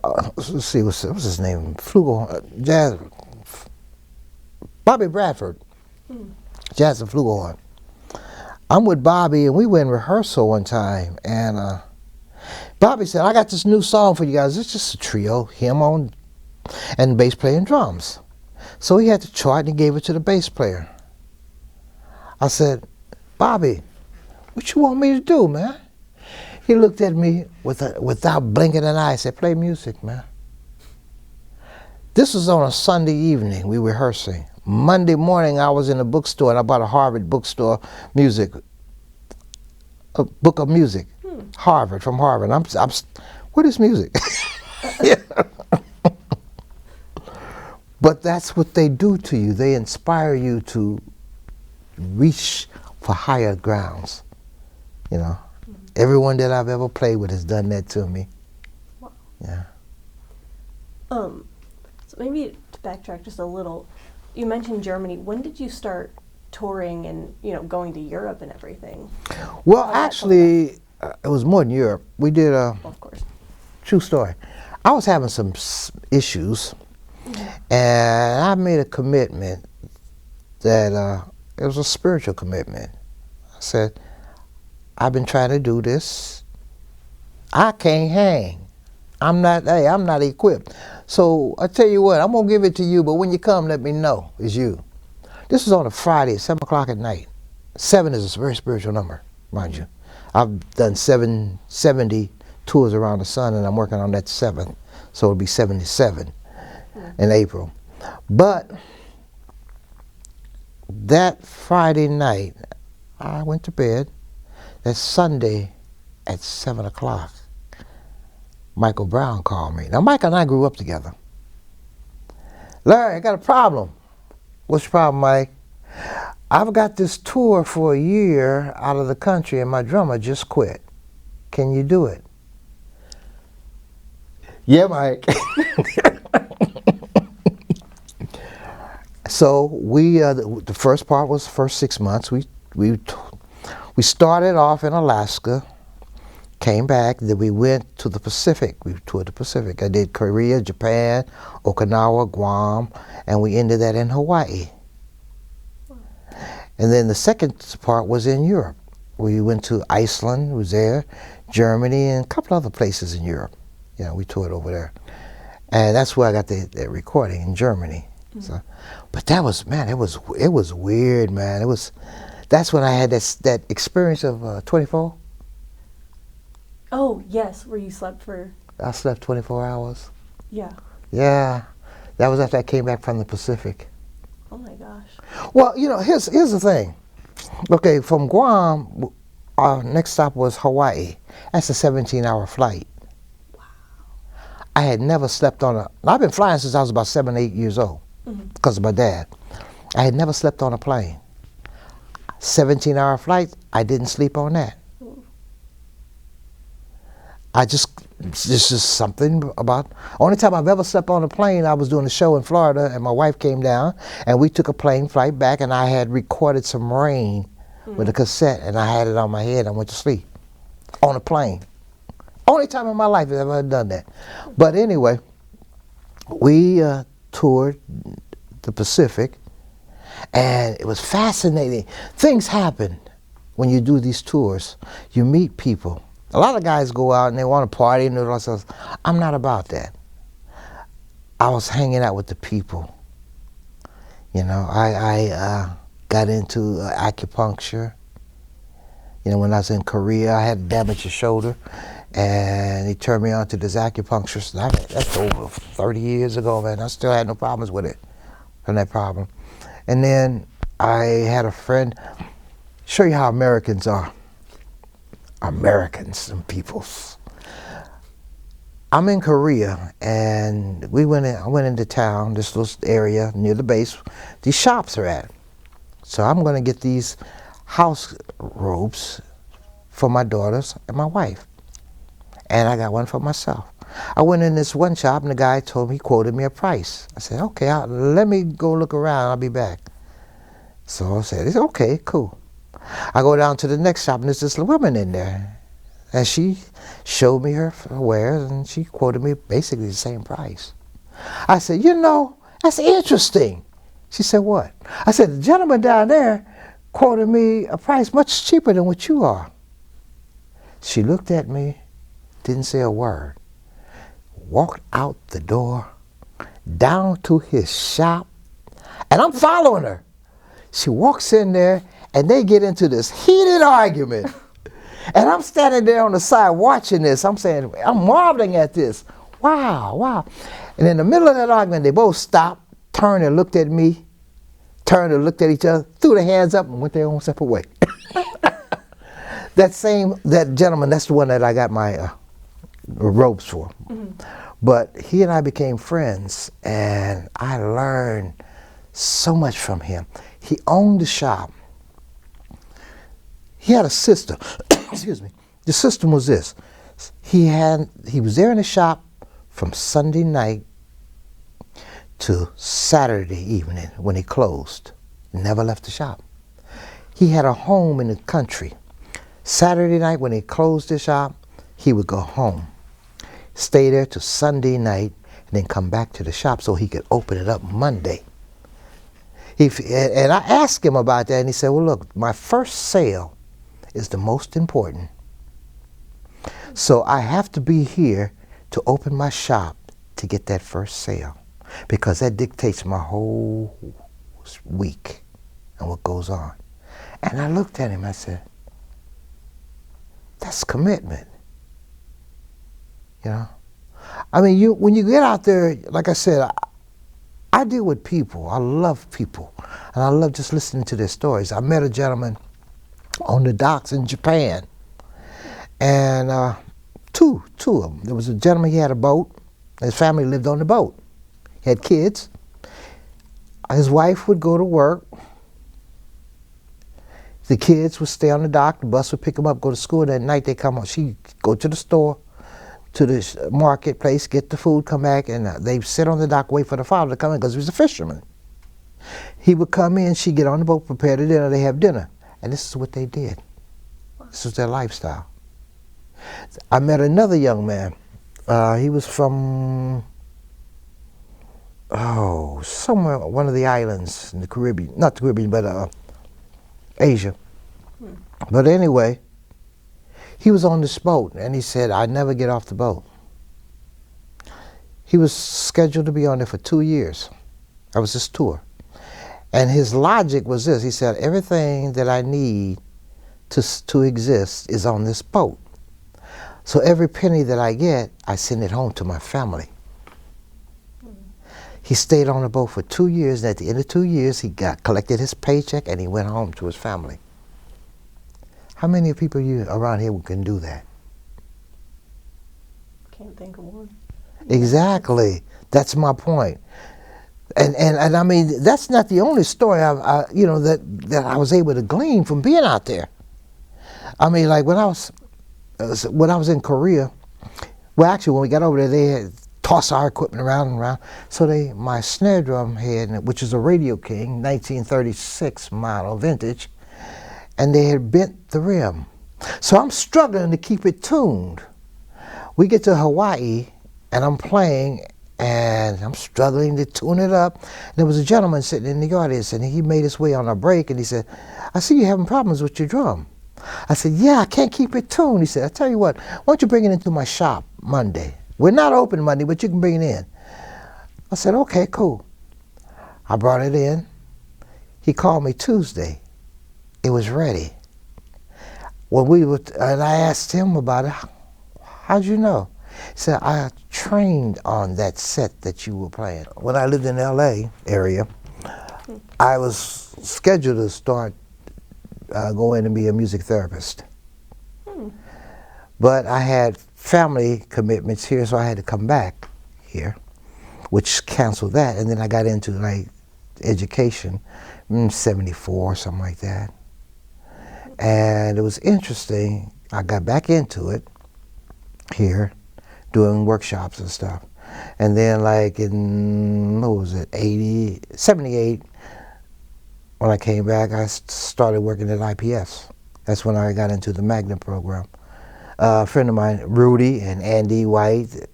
let's see, what's his name? Flugelhorn, jazz. Bobby Bradford, jazz and flugelhorn. I'm with Bobby, and we were in rehearsal one time, and Bobby said, I got this new song for you guys. It's just a trio, him on and the bass player and drums. So he had the chart and he gave it to the bass player. I said, Bobby, what you want me to do, man? He looked at me without blinking an eye and said, play music, man. This was on a Sunday evening, we were rehearsing. Monday morning, I was in a bookstore and I bought a Harvard bookstore music, a book of music, Harvard, from Harvard. What is music? But that's what they do to you. They inspire you to reach for higher grounds, you know. Everyone that I've ever played with has done that to me. Wow. Yeah. So maybe to backtrack just a little, you mentioned Germany. When did you start touring and, you know, going to Europe and everything? Well, actually, it was more than Europe. We did of course. True story. I was having some issues, and I made a commitment that it was a spiritual commitment. I said, I've been trying to do this. I can't hang. I'm not equipped. So I tell you what, I'm gonna give it to you, but when you come, let me know it's you. This was on a Friday at 7 o'clock at night. 7 is a very spiritual number, mind you. I've done 70 tours around the sun, and I'm working on that 7th, so it'll be 77 in April. But that Friday night, I went to bed. That Sunday at 7 o'clock, Michael Brown called me. Now, Mike and I grew up together. Larry, I got a problem. What's your problem, Mike? I've got this tour for a year out of the country, and my drummer just quit. Can you do it? Yeah, Mike. So we, the first part was the first 6 months. We started off in Alaska, came back, then we went to the Pacific. We toured the Pacific. I did Korea, Japan, Okinawa, Guam, and we ended that in Hawaii. And then the second part was in Europe. We went to Iceland, was there, Germany, and a couple other places in Europe. You know, we toured over there. And that's where I got the recording, in Germany. So, but that was, man, it was weird, man. That's when I had that experience of 24. Oh, yes, where you slept for... I slept 24 hours. Yeah. Yeah. That was after I came back from the Pacific. Oh my gosh. Well, you know, here's the thing. Okay, from Guam, our next stop was Hawaii. That's a 17-hour flight. Wow. I had never slept on I've been flying since I was about 7, 8 years old, because of my dad. I had never slept on a plane. 17-hour flight, I didn't sleep on that. This is something about, only time I've ever slept on a plane, I was doing a show in Florida, and my wife came down, and we took a plane flight back, and I had recorded some rain with a cassette, and I had it on my head. I went to sleep on a plane. Only time in my life I've ever done that. But anyway, we toured the Pacific, and it was fascinating. Things happen when you do these tours. You meet people. A lot of guys go out and they want to party and do all sorts. I'm not about that. I was hanging out with the people. You know, I got into acupuncture. You know, when I was in Korea, I had damaged a shoulder, and he turned me on to this acupuncturist. That's over 30 years ago, man. I still had no problems with it, from that problem. And then I had a friend, show you how Americans are. Americans and peoples. I'm in Korea, and I went into town, this little area near the base, these shops are at. So I'm gonna get these house robes for my daughters and my wife. And I got one for myself. I went in this one shop, and the guy told me, he quoted me a price. I said, okay, let me go look around, I'll be back. So I said, okay, cool. I go down to the next shop, and there's this woman in there. And she showed me her wares, and she quoted me basically the same price. I said, you know, that's interesting. She said, what? I said, the gentleman down there quoted me a price much cheaper than what you are. She looked at me, didn't say a word. Walked out the door, down to his shop, and I'm following her. She walks in there, and they get into this heated argument. And I'm standing there on the side watching this. I'm marveling at this. Wow, wow. And in the middle of that argument, they both stopped, turned and looked at me, turned and looked at each other, threw their hands up, and went their own separate way. That gentleman, that's the one that I got my ropes for. Mm-hmm. But he and I became friends, and I learned so much from him. He owned the shop. He had a system. Excuse me. The system was this. He was there in the shop from Sunday night to Saturday evening when he closed. Never left the shop. He had a home in the country. Saturday night when he closed the shop, he would go home, stay there till Sunday night, and then come back to the shop so he could open it up Monday. And I asked him about that, and he said, well, look, my first sale is the most important. So I have to be here to open my shop to get that first sale, because that dictates my whole week and what goes on. And I looked at him, I said, that's commitment. You know? I mean, when you get out there, like I said, I deal with people. I love people. And I love just listening to their stories. I met a gentleman on the docks in Japan. And two of them. There was a gentleman, he had a boat. His family lived on the boat. He had kids. His wife would go to work. The kids would stay on the dock. The bus would pick them up, go to school. That night they come home. She'd go to the store, to the marketplace, get the food, come back, and they'd sit on the dock, wait for the father to come in, because he was a fisherman. He would come in, she'd get on the boat, prepare the dinner, they have dinner. And this is what they did. This was their lifestyle. I met another young man. He was from, somewhere, one of the islands in the Caribbean. Not the Caribbean, but Asia. But anyway, he was on this boat, and he said, I never get off the boat. He was scheduled to be on there for 2 years. That was his tour. And his logic was this. He said, everything that I need to exist is on this boat. So every penny that I get, I send it home to my family. He stayed on the boat for 2 years, and at the end of 2 years, he collected his paycheck, and he went home to his family. How many people around here can do that? Can't think of one. Exactly. That's my point. And I mean, that's not the only story that I was able to glean from being out there. I mean, like when I was in Korea, well, actually, when we got over there, they had tossed our equipment around and around. So my snare drum head, which is a Radio King, 1936 model, vintage, and they had bent the rim. So I'm struggling to keep it tuned. We get to Hawaii, and I'm playing, and I'm struggling to tune it up. And there was a gentleman sitting in the audience, and he made his way on a break, and he said, I see you having problems with your drum. I said, yeah, I can't keep it tuned. He said, I tell you what, why don't you bring it into my shop Monday? We're not open Monday, but you can bring it in. I said, okay, cool. I brought it in. He called me Tuesday. It was ready. And I asked him about it. How'd you know? He said, I trained on that set that you were playing. When I lived in the LA area, I was scheduled to start going and be a music therapist. But I had family commitments here, so I had to come back here, which canceled that. And then I got into like education, 74 or something like that. And it was interesting. I got back into it here, doing workshops and stuff. And then like in, 78, when I came back, I started working at IPS. That's when I got into the Magnet program. A friend of mine, Rudy and Andy White,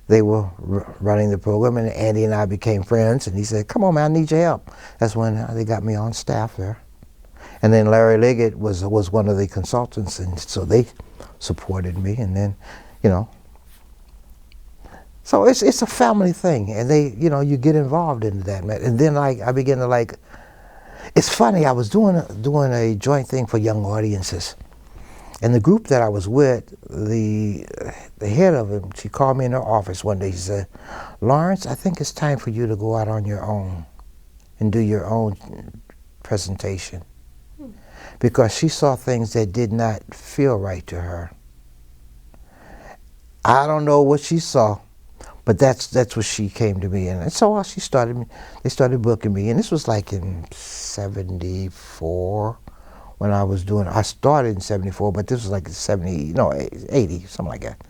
they were running the program, and Andy and I became friends, and he said, come on, man, I need your help. That's when they got me on staff there. And then Larry Liggett was one of the consultants, and so they supported me, and then you know. So it's a family thing, and you get involved in that, man. And then I begin to like. It's funny. I was doing a joint thing for young audiences, and the group that I was with, the head of it, she called me in her office one day. She said, "Lawrence, I think it's time for you to go out on your own and do your own presentation," because she saw things that did not feel right to her. I don't know what she saw, but that's what she came to me, and so they started booking me, and this was like in '74 when I started in '74, but this was like 80, something like that.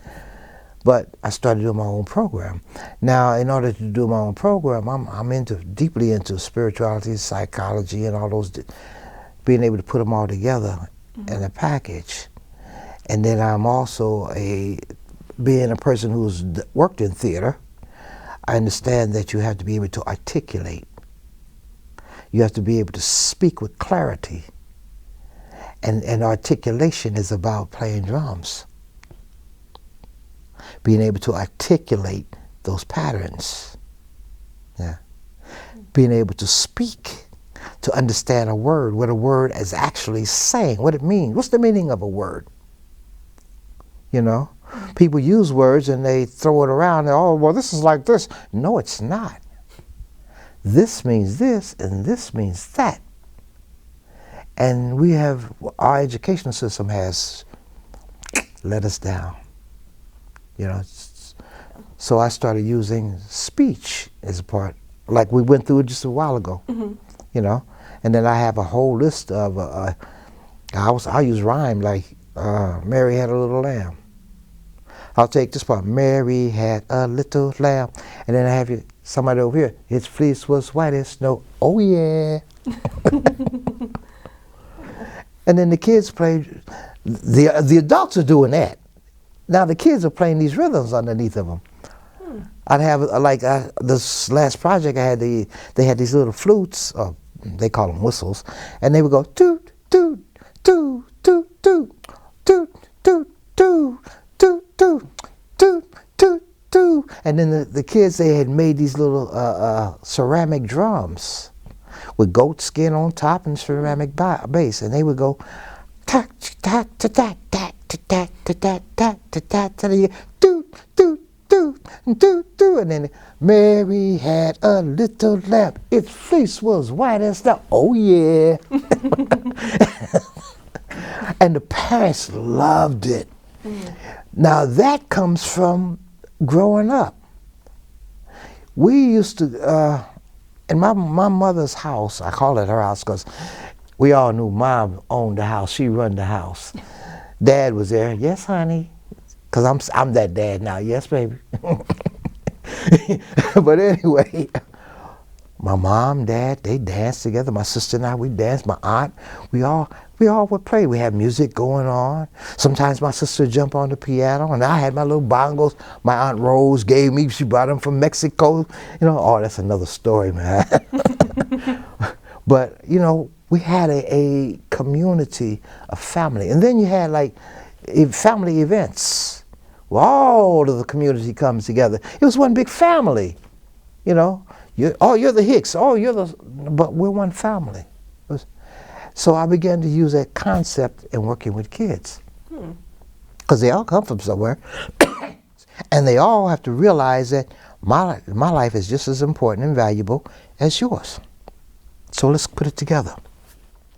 But I started doing my own program. Now, in order to do my own program, I'm deeply into spirituality, psychology, and all those, being able to put them all together in a package. And then I'm also being a person who's worked in theater, I understand that you have to be able to articulate. You have to be able to speak with clarity. And articulation is about playing drums. Being able to articulate those patterns. Yeah. Being able to speak, to understand a word, what a word is actually saying, what it means. What's the meaning of a word? You know? People use words and they throw it around. And, oh, well, this is like this. No, it's not. This means this, and this means that. And our educational system has let us down. You know. So I started using speech as a part, like we went through it just a while ago. You know. And then I have a whole list of. I use rhyme like Mary had a little lamb. I'll take this part. Mary had a little lamb. And then I have somebody over here. Its fleece was white as snow. Oh, yeah. And then the kids played. The adults are doing that. Now the kids are playing these rhythms underneath of them. I'd have, this last project I had, they had these little flutes, or they call them whistles, and they would go, toot, toot, toot, toot, toot, toot, toot, toot. Toot, toot, toot, toot, toot. And then the kids, they had made these little ceramic drums with goat skin on top and ceramic base. And they would go, tack, tack, tack, tack, tack, tack, tack, tack, tack, tack, toot, toot, toot, toot, toot. And then Mary had a little lamb. Its fleece was white as snow. Oh, yeah. And the parents loved it. Now that comes from growing up. We used to, in my mother's house, I call it her house because we all knew Mom owned the house. She run the house. Dad was there. Yes, honey. Because I'm that dad now. Yes, baby. But anyway, my mom, dad, they danced together. My sister and I, we danced. My aunt, we all would play. We had music going on. Sometimes my sister would jump on the piano, and I had my little bongos. My Aunt Rose gave me. She brought them from Mexico. You know, oh, that's another story, man. But you know, we had a community, a family, and then you had like family events. Where all of the community comes together. It was one big family. You know, you're the Hicks. But we're one family. So I began to use that concept in working with kids. Because they all come from somewhere. And they all have to realize that my life is just as important and valuable as yours. So let's put it together.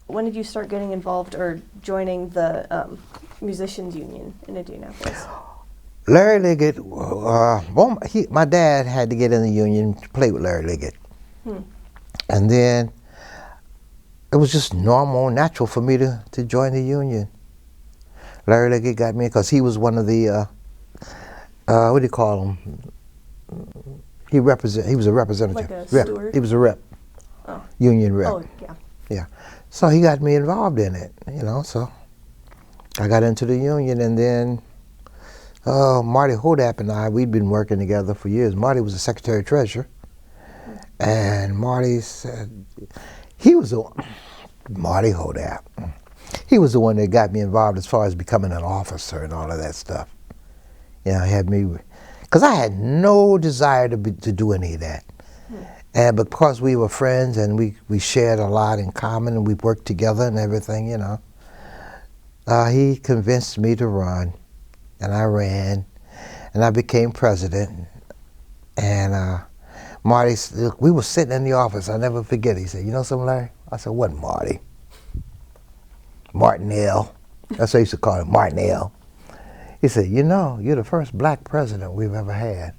When did you start getting involved or joining the musicians union in Indianapolis? Larry Liggett, my dad had to get in the union to play with Larry Liggett. And then it was just normal, natural for me to join the union. Larry Liggett got me because he was one of the, what do you call him? He was a representative. Like a rep. steward? He was a rep. Oh. Union rep. Oh, yeah. Yeah. So he got me involved in it, you know, so I got into the union, and then Marty Hodap and I, we'd been working together for years. Marty was the secretary-treasurer, and Marty said, Marty Hodap, he was the one that got me involved as far as becoming an officer and all of that stuff. You know, had me, because I had no desire to do any of that. And because we were friends and we shared a lot in common and we worked together and everything, you know, he convinced me to run, and I ran, and I became president. And Marty, look, we were sitting in the office. I'll never forget. He said, "You know something, Larry?" I said, "What, Marty?" Martinell. That's what I used to call him, Martinell. He said, "You know, you're the first black president we've ever had."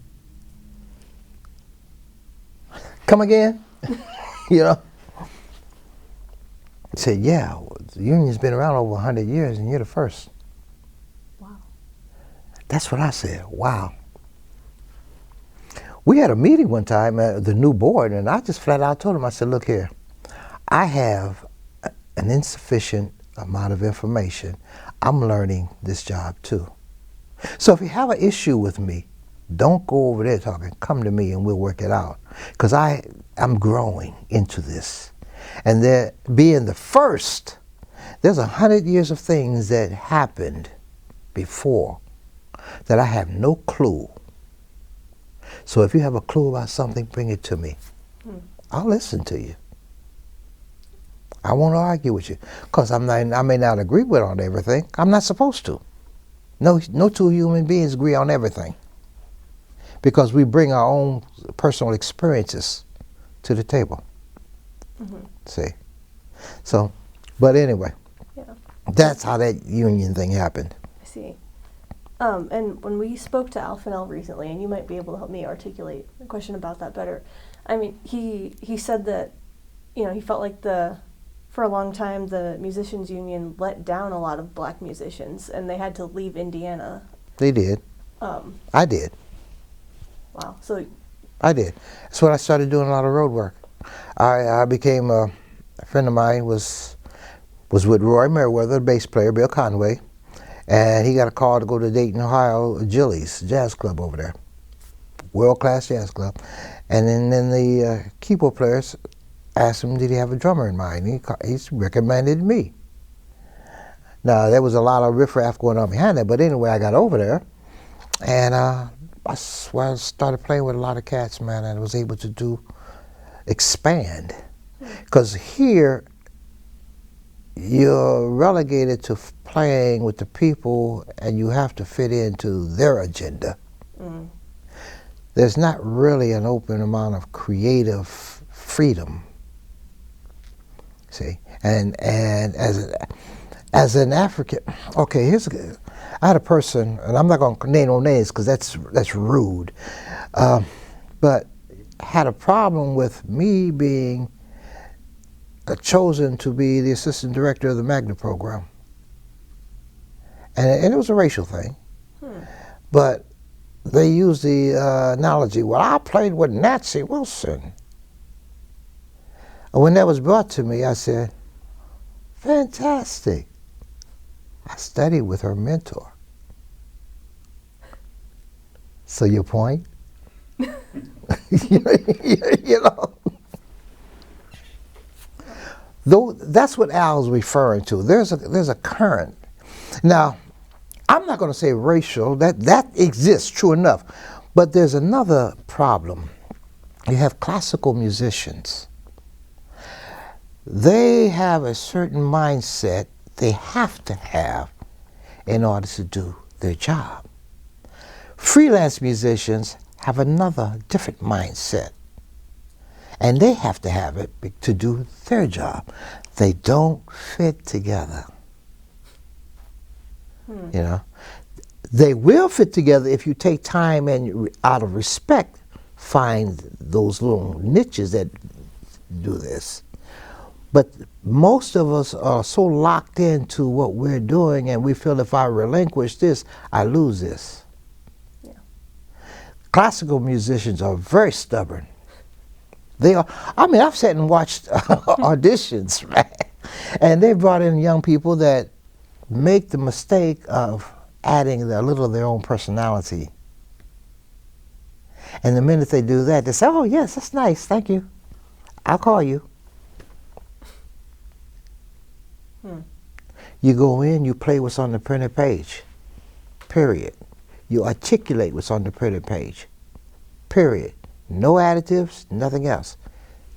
Come again? You know? He said, "Yeah, the union's been around over 100 years and you're the first." Wow. That's what I said, wow. We had a meeting one time at the new board, and I just flat out told him, I said, "Look here, I have an insufficient amount of information. I'm learning this job too. So if you have an issue with me, don't go over there talking. Come to me and we'll work it out. Because I'm growing into this. And there, being the first, there's 100 years of things that happened before that I have no clue. So if you have a clue about something, bring it to me. I'll listen to you. I won't argue with you. Because I may not agree with on everything. I'm not supposed to. No two human beings agree on everything. Because we bring our own personal experiences to the table. See? So, but anyway, that's how that union thing happened. I see. And when we spoke to Alphanel recently, and you might be able to help me articulate a question about that better. I mean, he said that, you know, he felt like for a long time the musicians union let down a lot of black musicians, and they had to leave Indiana. They did. I did. Wow. So. I did. That's when I started doing a lot of road work. I became a friend of mine was with Roy Merriweather, the bass player, Bill Conway, and he got a call to go to Dayton, Ohio, Jilly's Jazz Club over there, world-class jazz club. And then the keyboard players asked him, did he have a drummer in mind? He recommended me. Now, there was a lot of riffraff going on behind that, but anyway, I got over there, and I started playing with a lot of cats, man, and I was able to expand. Because here, you're relegated to playing with the people, and you have to fit into their agenda. There's not really an open amount of creative freedom. See, and as an African, okay, I had a person, and I'm not going to name no names because that's rude, but had a problem with me being chosen to be the assistant director of the Magna program, and it was a racial thing, but they used the analogy, well, I played with Nancy Wilson. And when that was brought to me, I said, fantastic. I studied with her mentor. So your point? You know. Though that's what Al's referring to. There's a current. Now, I'm not going to say racial. That exists, true enough. But there's another problem. You have classical musicians. They have a certain mindset they have to have in order to do their job. Freelance musicians have another different mindset, and they have to have it to do their job. They don't fit together. You know, they will fit together if you take time and, out of respect, find those little niches that do this. But most of us are so locked into what we're doing, and we feel if I relinquish this, I lose this. Yeah. Classical musicians are very stubborn. They are. I mean, I've sat and watched auditions, right? And they brought in young people that make the mistake of adding a little of their own personality. And the minute they do that, they say, oh, yes, that's nice, thank you. I'll call you. You go in, you play what's on the printed page, period. You articulate what's on the printed page. Period. No additives, nothing else.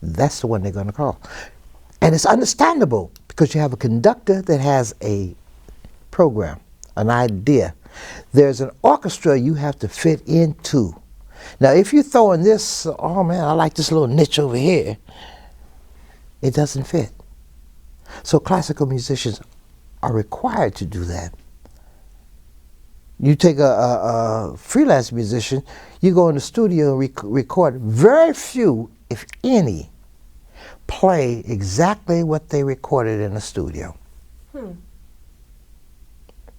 That's the one they're going to call. And it's understandable because you have a conductor that has a program, an idea. There's an orchestra you have to fit into. Now, if you're throwing this, oh man, I like this little niche over here, it doesn't fit. So classical musicians are required to do that. You take a freelance musician, you go in the studio and record. Very few, if any, play exactly what they recorded in the studio.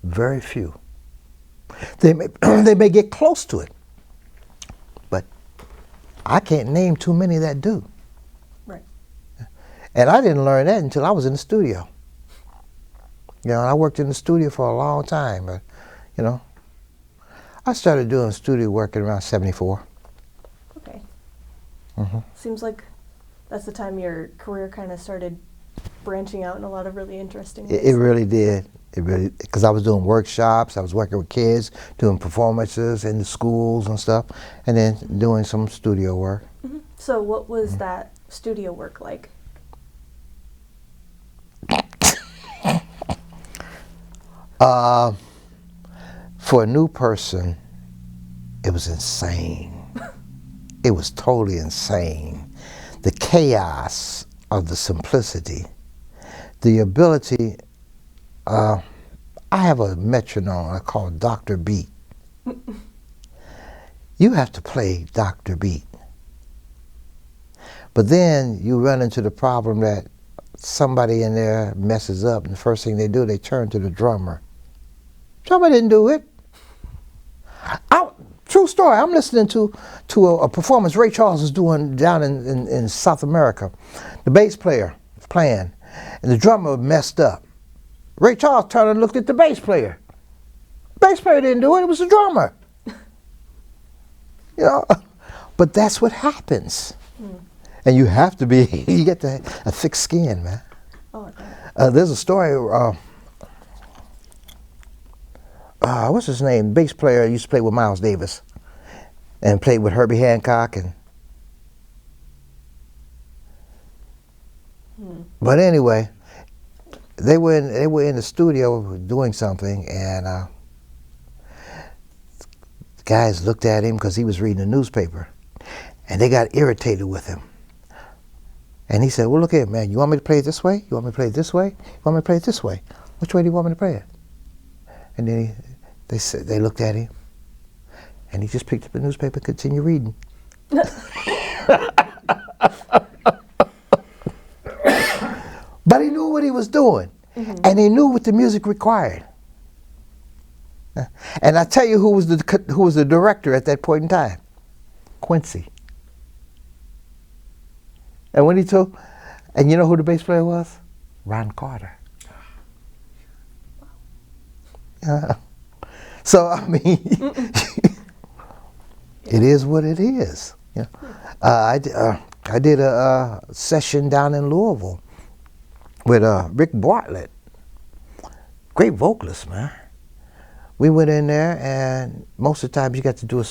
Very few. They may get close to it, but I can't name too many that do. Right. And I didn't learn that until I was in the studio. You know, I worked in the studio for a long time, but you know, I started doing studio work at around 74. Okay. Mm-hmm. Seems like that's the time your career kind of started branching out in a lot of really interesting ways. It really did. It really, because I was doing workshops, I was working with kids, doing performances in the schools and stuff, and then doing some studio work. Mm-hmm. So what was that studio work like? For a new person, it was insane. It was totally insane. The chaos of the simplicity, the ability. I have a metronome I call Dr. Beat. You have to play Dr. Beat. But then you run into the problem that somebody in there messes up, and the first thing they do, they turn to the drummer. Drummer didn't do it. True story, I'm listening to a performance Ray Charles is doing down in South America. The bass player was playing, and the drummer messed up. Ray Charles turned and looked at the bass player. The bass player didn't do it, it was the drummer. You know, but that's what happens. And you have to be, you get a thick skin, man. Oh, okay. There's a story, what's his name? Bass player used to play with Miles Davis and played with Herbie Hancock. But anyway, they were in the studio doing something, and the guys looked at him because he was reading a newspaper, and they got irritated with him. And he said, well, look here, man, you want me to play it this way? You want me to play it this way? You want me to play it this way? Which way do you want me to play it? And then they looked at him, and he just picked up the newspaper and continued reading. But he knew what he was doing, and he knew what the music required. And I tell you who was the director at that point in time? Quincy. And when he told, and you know who the bass player was? Ron Carter. So I mean, it is what it is. Yeah. I did a session down in Louisville with Rick Bartlett, great vocalist, man. We went in there, and most of the time you got to do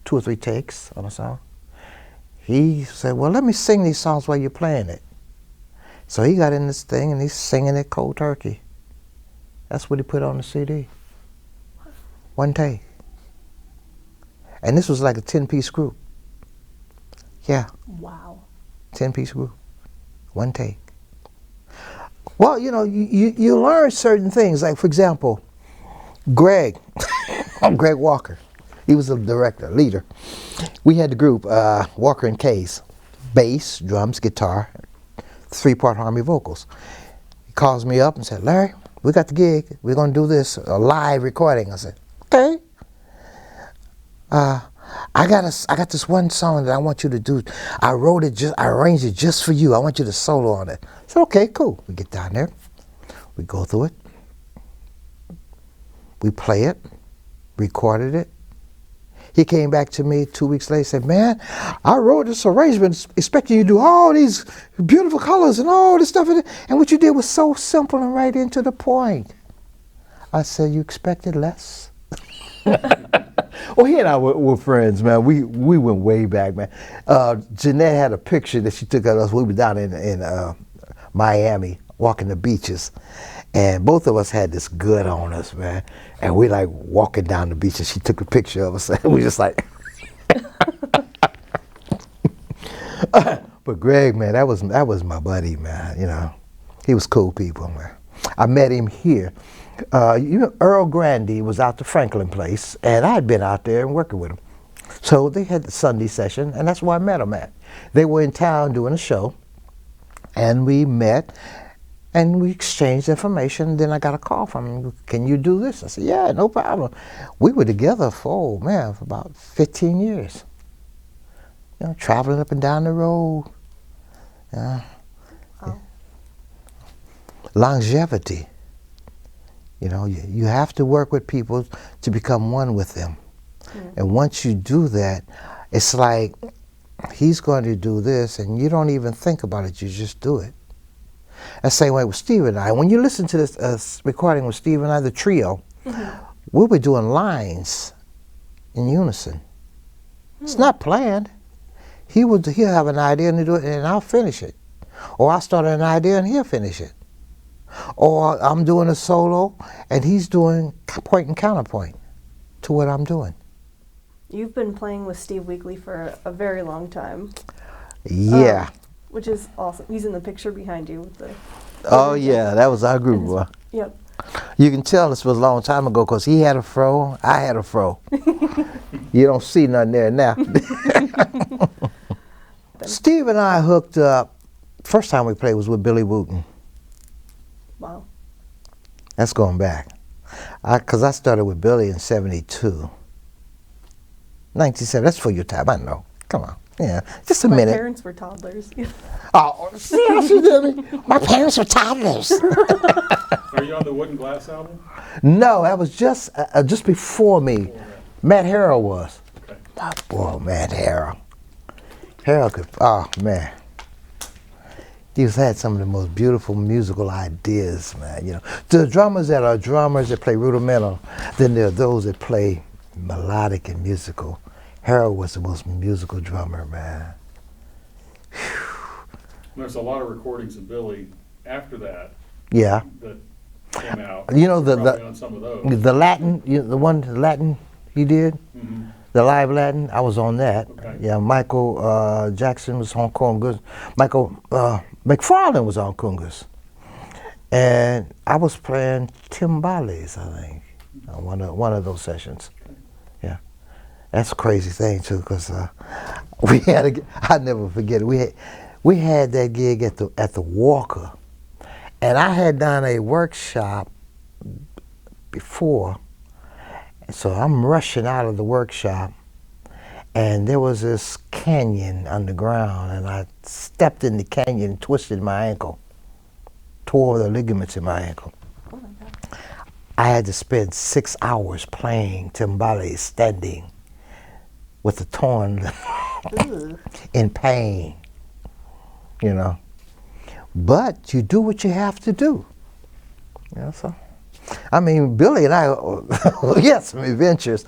2 or 3 takes on a song. He said, well, let me sing these songs while you're playing it. So he got in this thing, and he's singing it cold turkey. That's what he put on the CD. 1 take. And this was like a 10-piece group. Yeah. Wow. 10-piece group. 1 take. Well, you know, you learn certain things. Like, for example, Greg Walker. He was the director, leader. We had the group, Walker and Case, bass, drums, guitar, 3-part harmony vocals. He calls me up and said, Larry, we got the gig. We're going to do this, a live recording. I said, okay. I got this one song that I want you to do. I arranged it just for you. I want you to solo on it. I said, okay, cool. We get down there. We go through it. We play it, recorded it. He came back to me 2 weeks later and said, man, I wrote this arrangement expecting you to do all these beautiful colors and all this stuff. And what you did was so simple and right into the point. I said, you expected less? Well, he and I were friends, man. We went way back, man. Jeanette had a picture that she took of us. We were down in Miami, walking the beaches, and both of us had this good on us, man. And we like walking down the beach, and she took a picture of us, and we just like. But Greg, man, that was my buddy, man. You know, he was cool people, man. I met him here. You know, Earl Grandy was out to Franklin Place, and I had been out there and working with him. So they had the Sunday session, and that's where I met him at. They were in town doing a show, and we met, and we exchanged information. Then I got a call from him. Can you do this? I said, yeah, no problem. We were together for about 15 years. You know, traveling up and down the road. Yeah. Longevity. You know, you have to work with people to become one with them. And once you do that, it's like he's going to do this, and you don't even think about it, you just do it. The same way with Steve and I. When you listen to this recording with Steve and I, the trio, we were doing lines in unison. It's not planned. He'll have an idea and, and I'll finish it. Or I'll start an idea and he'll finish it. Or I'm doing a solo and he's doing point and counterpoint to what I'm doing. You've been playing with Steve Weekly for a very long time. Yeah. Which is awesome. He's in the picture behind you with the... Oh yeah, that was our group, boy. Yep. You can tell this was a long time ago because he had a fro, I had a fro. You don't see nothing there now. Steve and I hooked up, first time we played was with Billy Wooten. Wow. That's going back. Because I started with Billy in 72. 1970, that's for your time, I know. Come on, yeah, just a minute. My parents were toddlers. Oh, see how she did me? My parents were toddlers. Are you on the Wood and Glass album? No, that was just before me. Matt Harrell was. Okay. My boy, Matt Harrell. Harrell could, oh man. He's had some of the most beautiful musical ideas, man. You know, the drummers that are drummers that play rudimental, then there are those that play melodic and musical. Harold was the most musical drummer, man. There's a lot of recordings of Billy after that. Yeah. That came out. You know Probably on some of those. the Latin, the Latin he did, Mm-hmm. the live Latin. I was on that. Okay. Yeah, Michael Jackson was on congas. Michael McFarlane was on congas, and I was playing timbales, I think, on one of those sessions. Yeah, that's a crazy thing too, because we had I never forget it. We had that gig at the Walker, and I had done a workshop before, so I'm rushing out of the workshop, and there was this canyon underground, and I stepped in the canyon and twisted my ankle, tore the ligaments in my ankle. Oh my God. I had to spend 6 hours playing timbales, standing with the torn in pain, you know. But you do what you have to do, you know. So, I mean, Billy and I, we had some adventures.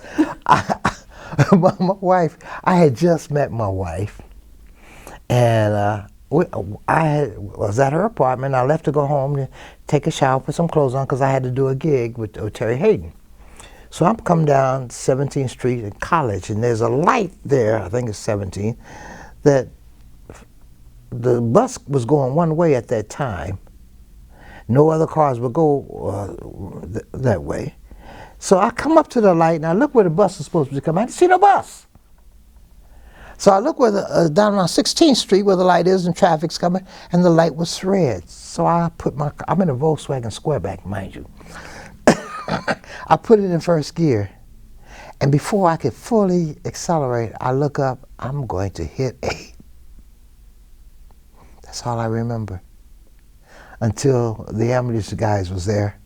My wife, I had just met my wife, and I was at her apartment. I left to go home to take a shower, put some clothes on, because I had to do a gig with Terry Hayden. So I'm coming down 17th Street in College, and there's a light there, I think it's 17th, that the bus was going one way at that time. No other cars would go that way. So I come up to the light, and I look where the bus is supposed to come. I didn't see no bus. So I look where down on 16th Street where the light is and traffic's coming, and the light was red. So I'm in a Volkswagen Squareback, mind you. I put it in first gear, and before I could fully accelerate, I look up, I'm going to hit 8. That's all I remember. Until the ambulance guys was there,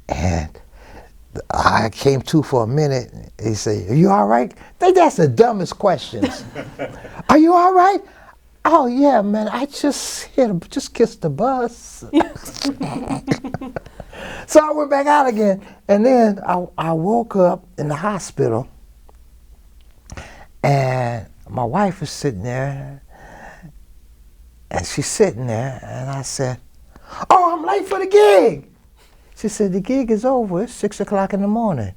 and I came to for a minute. He said, "Are you all right?" That's the dumbest questions. "Are you all right?" "Oh yeah, man. I just kissed the bus." So I went back out again, and then I woke up in the hospital, and my wife was sitting there, and she's sitting there, and I said, "Oh, I'm late for the gig." She said, "The gig is over. It's 6 o'clock in the morning."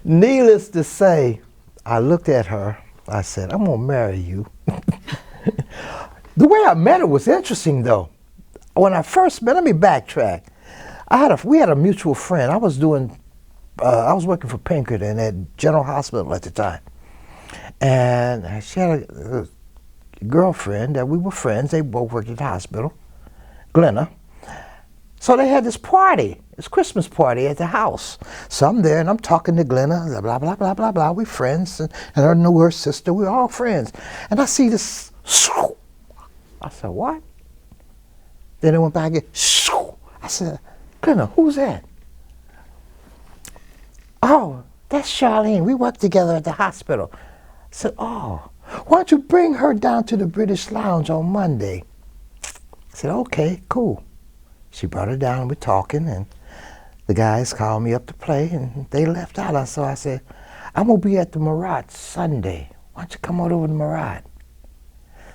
Needless to say, I looked at her. I said, "I'm gonna marry you." The way I met her was interesting, though. When I first met, let me backtrack. We had a mutual friend. I was working for Pinkerton at General Hospital at the time, and she had a girlfriend that we were friends. They both worked at the hospital, Glenna. So they had this party, this Christmas party at the house. So I'm there and I'm talking to Glenna, blah, blah, blah, blah, blah. We're friends, and I knew her sister. We're all friends. And I see this, I said, "What?" Then it went back again. I said, "Glenna, who's that?" "Oh, that's Charlene. We work together at the hospital." I said, "Oh, why don't you bring her down to the British Lounge on Monday?" I said, "Okay, cool." She brought her down, we're talking, and the guys called me up to play, and they left out. So I said, "I'm going to be at the Murat Sunday. Why don't you come on over to Murat?"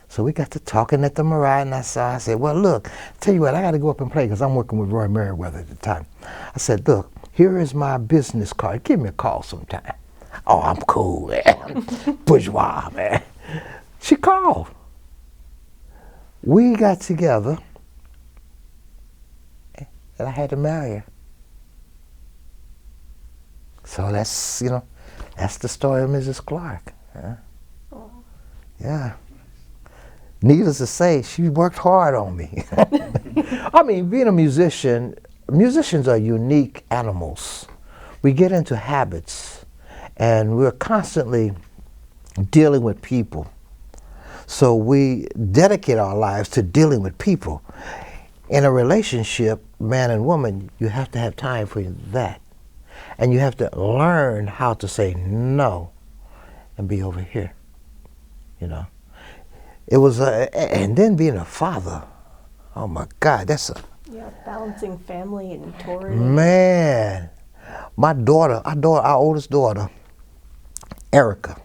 So we got to talking at the Murat, and I said, "Well, look, tell you what, I got to go up and play because I'm working with Roy Merriweather at the time." I said, "Look, here is my business card. Give me a call sometime." "Oh, I'm cool, man." Bourgeois, man. She called. We got together, and I had to marry her. So that's the story of Mrs. Clark. Yeah. Oh. Yeah. Needless to say, she worked hard on me. I mean, being a musician, musicians are unique animals. We get into habits, and we're constantly dealing with people. So we dedicate our lives to dealing with people. In a relationship, man and woman, you have to have time for that. And you have to learn how to say no and be over here, It was, and then being a father, oh my God, Yeah, balancing family and touring. Man, my daughter, our oldest daughter, Erica,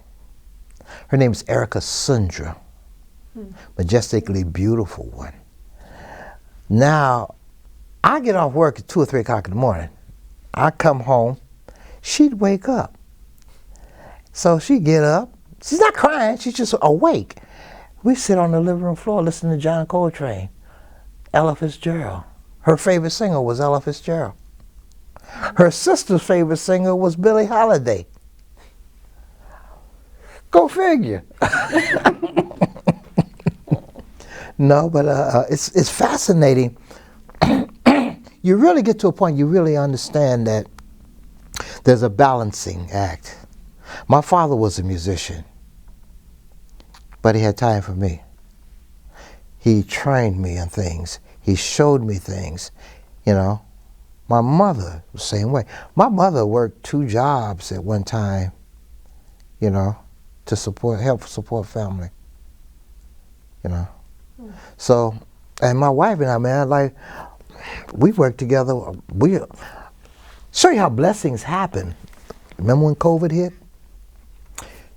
her name is Erica Sundra, majestically beautiful one. Now, I get off work at 2 or 3 o'clock in the morning. I come home, she'd wake up. So she'd get up, she's not crying, she's just awake. We sit on the living room floor listening to John Coltrane, Ella Fitzgerald. Her favorite singer was Ella Fitzgerald. Her sister's favorite singer was Billie Holiday. Go figure. No, but it's fascinating. You really get to a point you really understand that there's a balancing act. My father was a musician, but he had time for me. He trained me in things. He showed me things, My mother, the same way. My mother worked 2 jobs at one time, to help support family, So, and my wife and I, man, we worked together. We show you how blessings happen. Remember when COVID hit?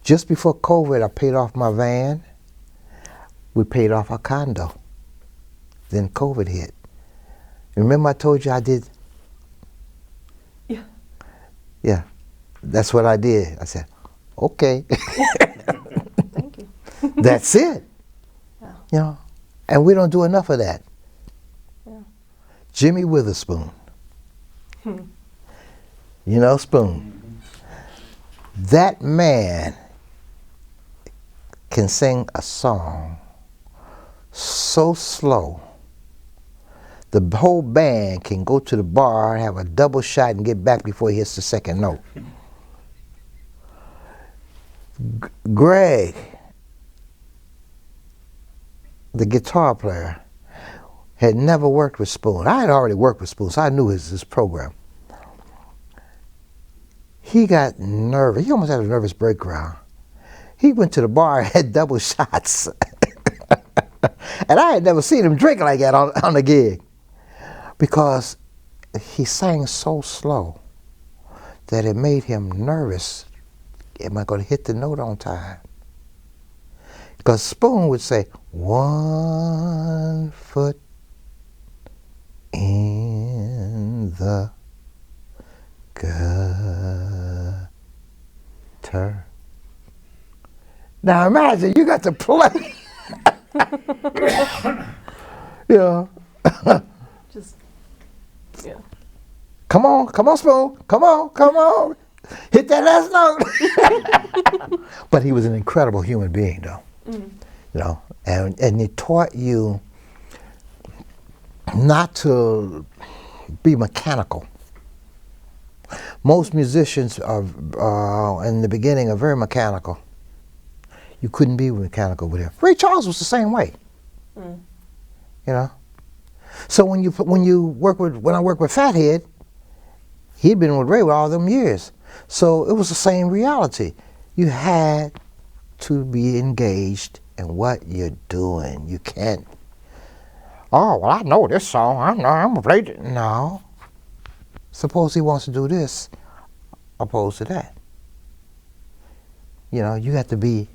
Just before COVID, I paid off my van. We paid off our condo. Then COVID hit. Remember I told you I did? Yeah. Yeah, that's what I did. I said, okay. Thank you. That's it. Yeah. And we don't do enough of that. Yeah. Jimmy Witherspoon. Spoon. That man can sing a song so slow, the whole band can go to the bar, have a double shot, and get back before he hits the second note. Greg, the guitar player, had never worked with Spoon. I had already worked with Spoon, so I knew his program. He got nervous. He almost had a nervous breakdown. He went to the bar and had double shots. And I had never seen him drink like that on the gig, because he sang so slow that it made him nervous. Am I going to hit the note on time? Because Spoon would say, 1 foot in the gutter. Now imagine you got to play. Yeah. Just, yeah. Come on, Spoon. Come on. Hit that last note. But he was an incredible human being, though. You know, and he taught you not to be mechanical. Most musicians are in the beginning are very mechanical. You couldn't be mechanical with him. Ray Charles was the same way. You know. So when I worked with Fathead, he'd been with Ray all them years. So it was the same reality. You had to be engaged in what you're doing. You can't, oh, well, I know this song. I'm going to play it. No. Suppose he wants to do this opposed to that. You know, you have to be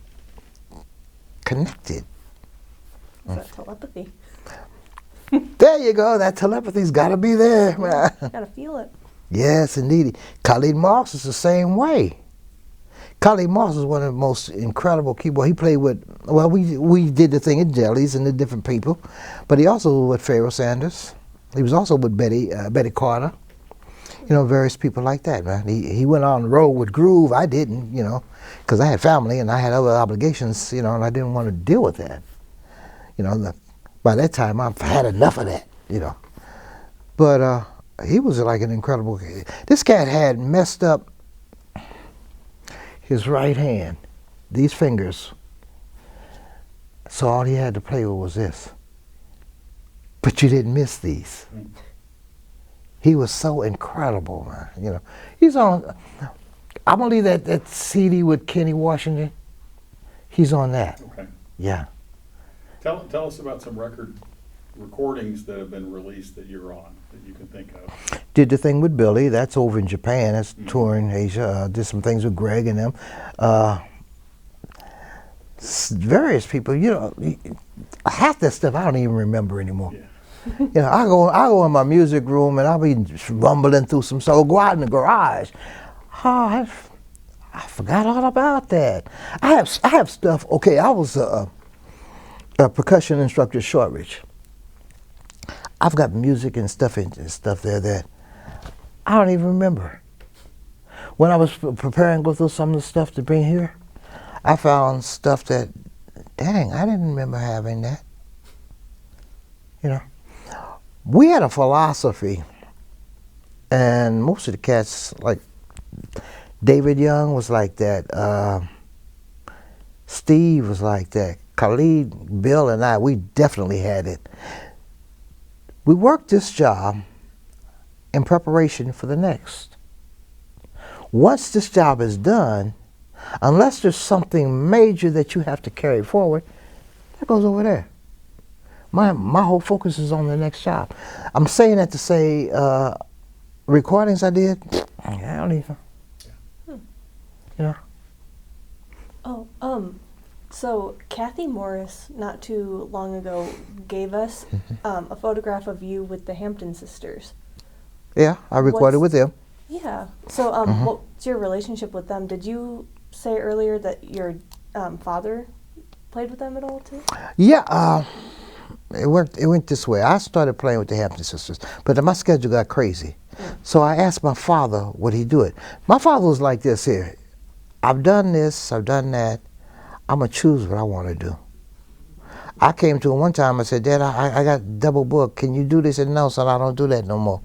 connected. Is that telepathy? There you go. That telepathy's got to be there, man. Gotta feel it. Yes, indeed. Khalid Moss is the same way. Khalid Moss is one of the most incredible keyboard. He played with, well, we did the thing at Jellies and the different people, but he also was with Pharoah Sanders. He was also with Betty Carter. You know, various people like that, man. He went on the road with Groove. I didn't, you know, because I had family and I had other obligations, you know, and I didn't want to deal with that. You know, by that time I've had enough of that, you know. But he was like an incredible. This cat had messed up his right hand, these fingers. So all he had to play with was this. But you didn't miss these. He was so incredible, man. You know, he's on. I'm gonna leave that CD with Kenny Washington. He's on that. Okay. Yeah. Tell us about some recordings that have been released that you're on, that you can think of. Did the thing with Billy. That's over in Japan. That's touring Asia. Did some things with Greg and them. Various people. You know, half that stuff I don't even remember anymore. Yeah. You know, I go in my music room and I'll be rumbling through some songs. Go out in the garage. Oh, I forgot all about that. I have stuff. Okay, I was a percussion instructor at Shortridge. I've got music and stuff there that I don't even remember. When I was preparing to go through some of the stuff to bring here, I found stuff that, dang, I didn't remember having that. You know, we had a philosophy, and most of the cats, like David Young was like that, Steve was like that, Khalid, Bill, and I, we definitely had it. We worked this job in preparation for the next. Once this job is done, unless there's something major that you have to carry forward, that goes over there. My whole focus is on the next job. I'm saying that to say recordings I did, I don't even, you know. Oh, so Kathy Morris, not too long ago, gave us a photograph of you with the Hampton sisters. Yeah, I recorded with them. Yeah. So, what's your relationship with them? Did you say earlier that your father played with them at all too? Yeah, it went this way. I started playing with the Hampton sisters, but then my schedule got crazy. So I asked my father, would he do it? My father was like this here. I've done this, I've done that. I'm going to choose what I want to do. I came to him one time, I said, Dad, I got double booked. Can you do this? And no, son, I don't do that no more.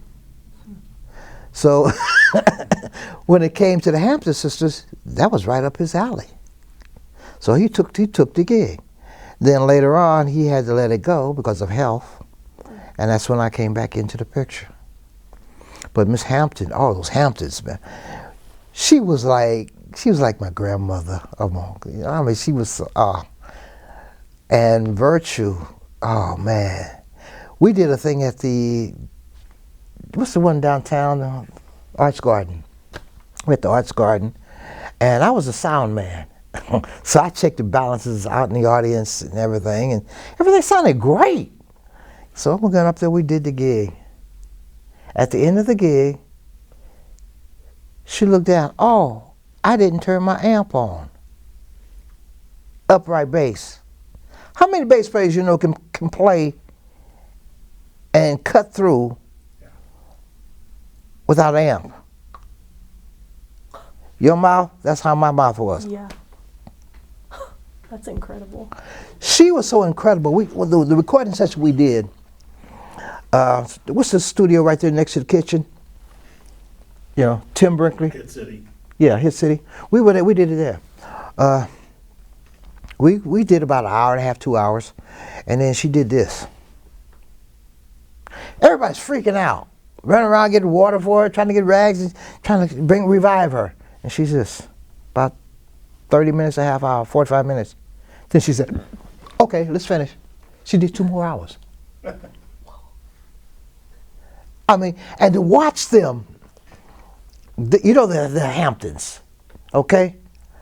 So when it came to the Hampton sisters, that was right up his alley. So he took the gig. Then later on, he had to let it go because of health. And that's when I came back into the picture. But Miss Hampton, all those Hamptons, man, she was like my grandmother. I mean, she was, and Virtue, oh man, we did a thing at what's the one downtown, Arts Garden. We at the Arts Garden, and I was a sound man. So I checked the balances out in the audience and everything sounded great. So we got up there, we did the gig. At the end of the gig, she looked down, oh, I didn't turn my amp on. Upright bass. How many bass players you know can play and cut through without an amp? Your mouth, that's how my mouth was. Yeah. That's incredible. She was so incredible. The recording session we did, what's the studio right there next to the kitchen? You know, Tim Brinkley. Hit City. Yeah, Hit City. We were there, we did it there. We did about an hour and a half, 2 hours, and then she did this. Everybody's freaking out, running around getting water for her, trying to get rags, and trying to revive her. And she's just about 30 minutes, a half hour, 45 minutes. Then she said, okay, let's finish. She did 2 more hours. I mean, and to watch them, you know they're Hamptons, okay?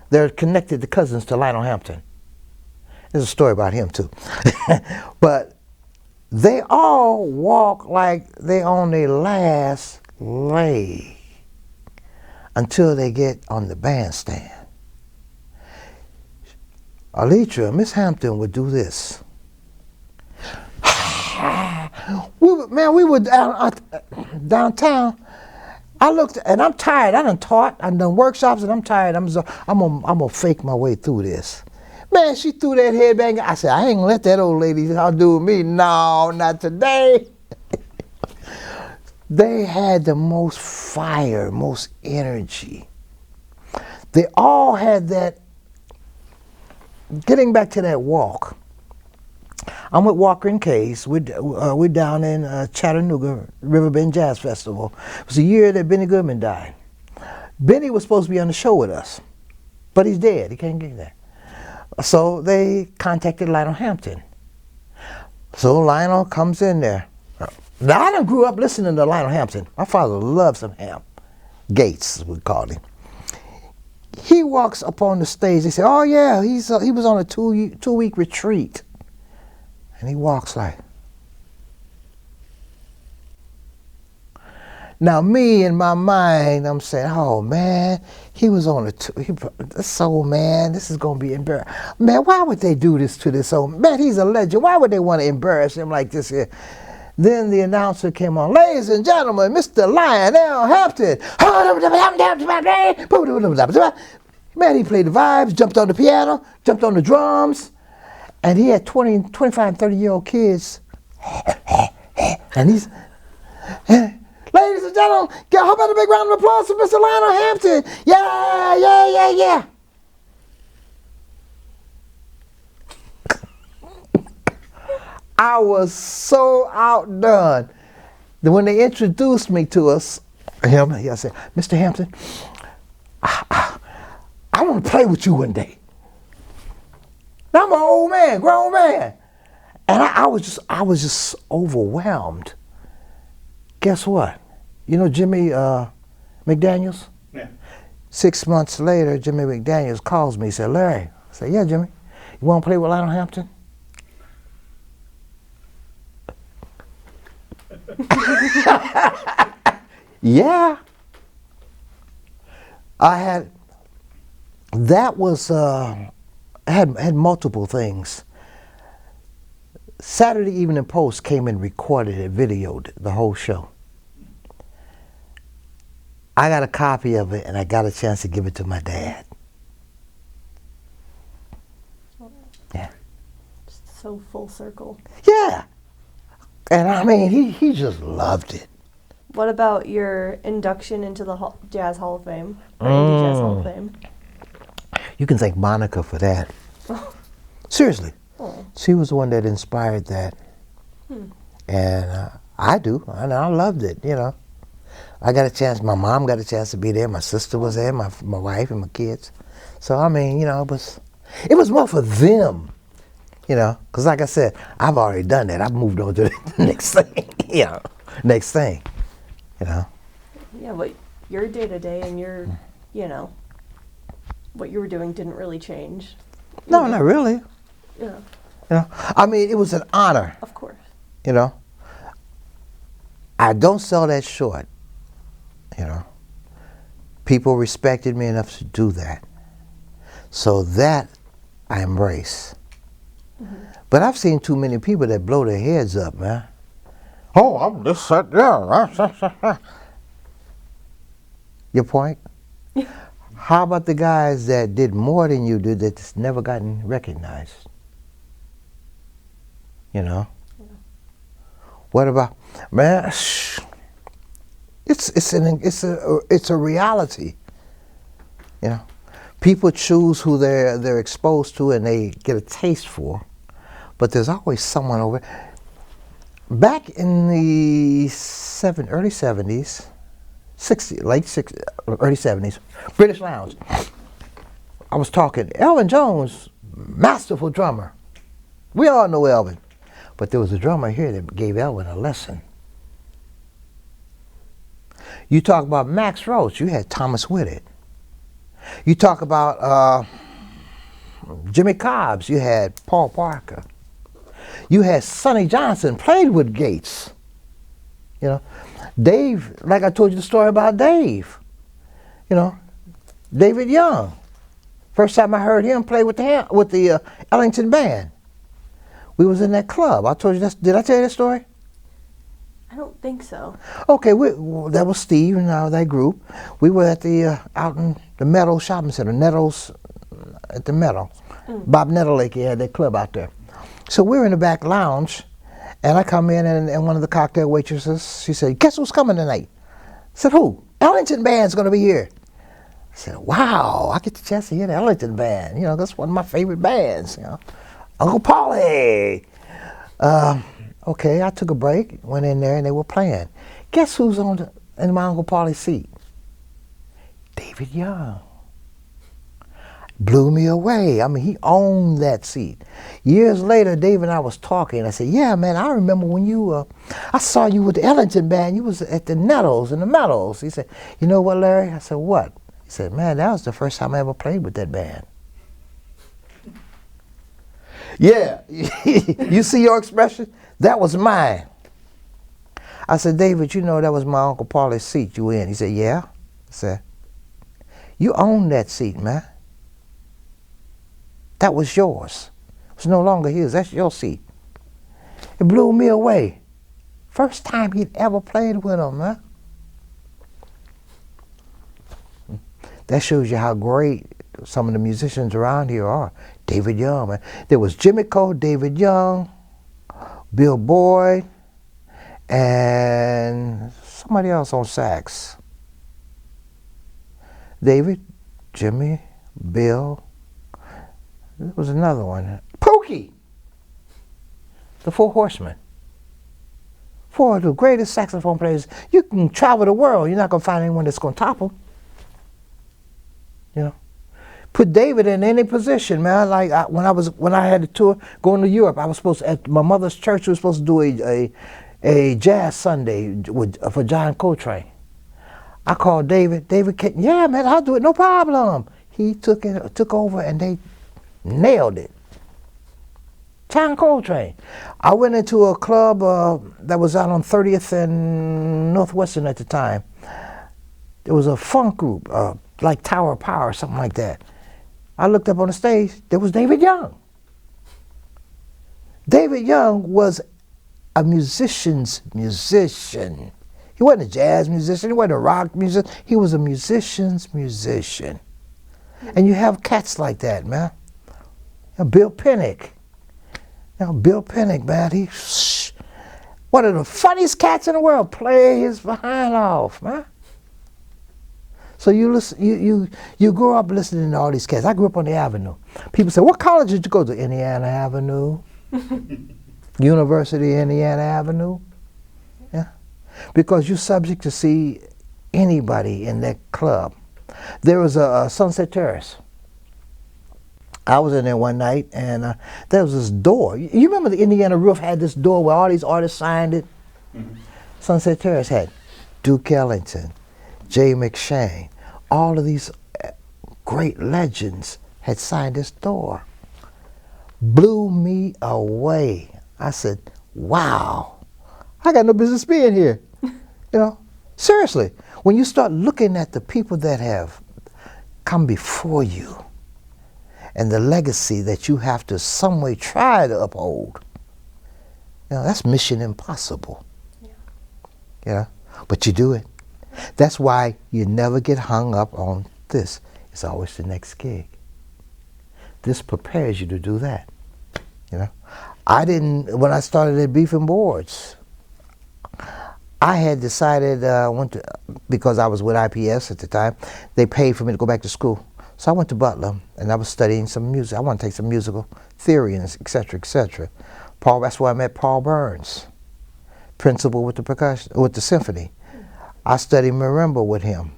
They're connected, the cousins to Lionel Hampton. There's a story about him too. But they all walk like they on their last leg until they get on the bandstand. Alitra, Miss Hampton would do this. we were downtown. I looked, and I'm tired. I done workshops, and I'm tired. I'm gonna fake my way through this. Man, she threw that headbang. I said, I ain't gonna let that old lady outdo me. No, not today. They had the most fire, most energy. They all had that. Getting back to that walk, I'm with Walker and Case. We're down in Chattanooga, Riverbend Jazz Festival. It was the year that Benny Goodman died. Benny was supposed to be on the show with us, but he's dead. He can't get there. So they contacted Lionel Hampton. So Lionel comes in there. Now, I done grew up listening to Lionel Hampton. My father loved some Hamp. Gates, we called him. He walks up on the stage. They say, oh yeah, he was on a two-week retreat. And he walks like. Now me, in my mind, I'm saying, oh man, he was on this old man, this is going to be embarrassing. Man, why would they do this to this old man? He's a legend. Why would they want to embarrass him like this here? Then the announcer came on, ladies and gentlemen, Mr. Lionel Hampton. Man, he played the vibes, jumped on the piano, jumped on the drums, and he had 20, 25, 30-year-old kids. And he's, ladies and gentlemen, how about a big round of applause for Mr. Lionel Hampton? Yeah, yeah, yeah, yeah. I was so outdone that when they introduced me to I said, Mr. Hampton, I want to play with you one day. Now I'm an old man, grown man. And I was just overwhelmed. Guess what? You know Jimmy McDaniels? Yeah. 6 months later, Jimmy McDaniels calls me and said, Larry, I said, yeah, Jimmy, you want to play with Lionel Hampton? Yeah. Had multiple things. Saturday Evening Post came and recorded it, videoed the whole show. I got a copy of it and I got a chance to give it to my dad. Yeah. So full circle. Yeah. And I mean, he just loved it. What about your induction into the Jazz Hall of Fame? Or Indie Jazz Hall of Fame? You can thank Monica for that. Seriously. Oh. She was the one that inspired that. And I do. And I loved it, you know. I got a chance, my mom got a chance to be there, my sister was there, my wife and my kids. So, I mean, you know, it was more for them You know, because like I said, I've already done that. I've moved on to the next thing. You know, next thing. You know. Yeah, but your day to day and your, you know, what you were doing didn't really change. No, not really. Yeah, You know, I mean, it was an honor. of course. You know, I don't sell that short. You know, people respected me enough to do that. So that I embrace. But I've seen too many people that blow their heads up, man. Oh, I'm this, that, yeah. Your point? Yeah. How about the guys that did more than you did that's never gotten recognized? You know? Yeah. What about, man, it's a reality. You know? People choose who they're exposed to and they get a taste for. But there's always someone over. Back in the early 70s, early 70s, British Lounge, I was talking, Elvin Jones, masterful drummer. We all know Elvin. But there was a drummer here that gave Elvin a lesson. You talk about Max Roach, you had Thomas Whitted. You talk about Jimmy Cobbs, you had Paul Parker. You had Sonny Johnson, played with Gates. You know, Dave, like I told you the story about Dave. You know, David Young. First time I heard him play with the Ellington band. We was in that club. I told you that. Did I tell you that story? I don't think so. Okay, that was Steve and that group. We were at the out in the Meadow Shopping Center, Nettles, at the Meadow. Bob Nettlelake had that club out there. So we're in the back lounge, and I come in, and one of the cocktail waitresses, she said, "Guess who's coming tonight?" I said, "Who?" "Ellington Band's going to be here." I said, "Wow, I get the chance to hear the Ellington Band. You know, that's one of my favorite bands. You know, Uncle Paulie." Okay, I took a break, went in there, and they were playing. Guess who's in my Uncle Paulie's seat? David Young. Blew me away. I mean, he owned that seat. Years later, Dave and I was talking. I said, "Yeah, man, I remember when I saw you with the Ellington Band. You was at the Nettles and the Meadows." He said, "You know what, Larry?" I said, "What?" He said, "Man, that was the first time I ever played with that band." Yeah, you see your expression? That was mine. I said, "David, you know that was my Uncle Paulie's seat you in." He said, "Yeah." I said, "You own that seat, man. That was yours. It was no longer his. That's your seat." It blew me away. First time he'd ever played with him, man. That shows you how great some of the musicians around here are. David Young, man. There was Jimmy Cole, David Young, Bill Boyd, and somebody else on sax. David, Jimmy, Bill. There was another one. Pookie! The Four Horsemen. Four of the greatest saxophone players. You can travel the world. You're not going to find anyone that's going to top them. You know? Put David in any position, man. Like when I had the tour going to Europe, I was supposed to, at my mother's church, we were supposed to do a jazz Sunday for John Coltrane. I called David. David, yeah, man, I'll do it, no problem. He took over, and they nailed it. John Coltrane. I went into a club that was out on 30th and Northwestern at the time. There was a funk group, like Tower of Power or something like that. I looked up on the stage, there was David Young. David Young was a musician's musician. He wasn't a jazz musician, he wasn't a rock musician, he was a musician's musician. And you have cats like that, man. You know, Bill Pennick. You know, Bill Pennick, man, he's one of the funniest cats in the world. Play his behind off, man. So you listen, you grow up listening to all these cats. I grew up on the Avenue. People say, "What college did you go to?" Indiana Avenue, University of Indiana Avenue. Yeah, because you're subject to see anybody in that club. There was a Sunset Terrace. I was in there one night, and there was this door. You remember the Indiana Roof had this door where all these artists signed it? Mhm. Sunset Terrace had Duke Ellington, Jay McShane, all of these great legends had signed this door. Blew me away. I said, wow, I got no business being here. You know, seriously, when you start looking at the people that have come before you and the legacy that you have to some way try to uphold, you know, that's mission impossible. Yeah. You know, but you do it. That's why you never get hung up on this. It's always the next gig. This prepares you to do that. You know, I didn't, when I started at Beef and Boards, I had decided, because I was with IPS at the time, they paid for me to go back to school. So I went to Butler, and I was studying some music. I wanted to take some musical theory, and et cetera, et cetera. That's where I met Paul Burns, principal with the percussion, with the symphony. I studied marimba with him.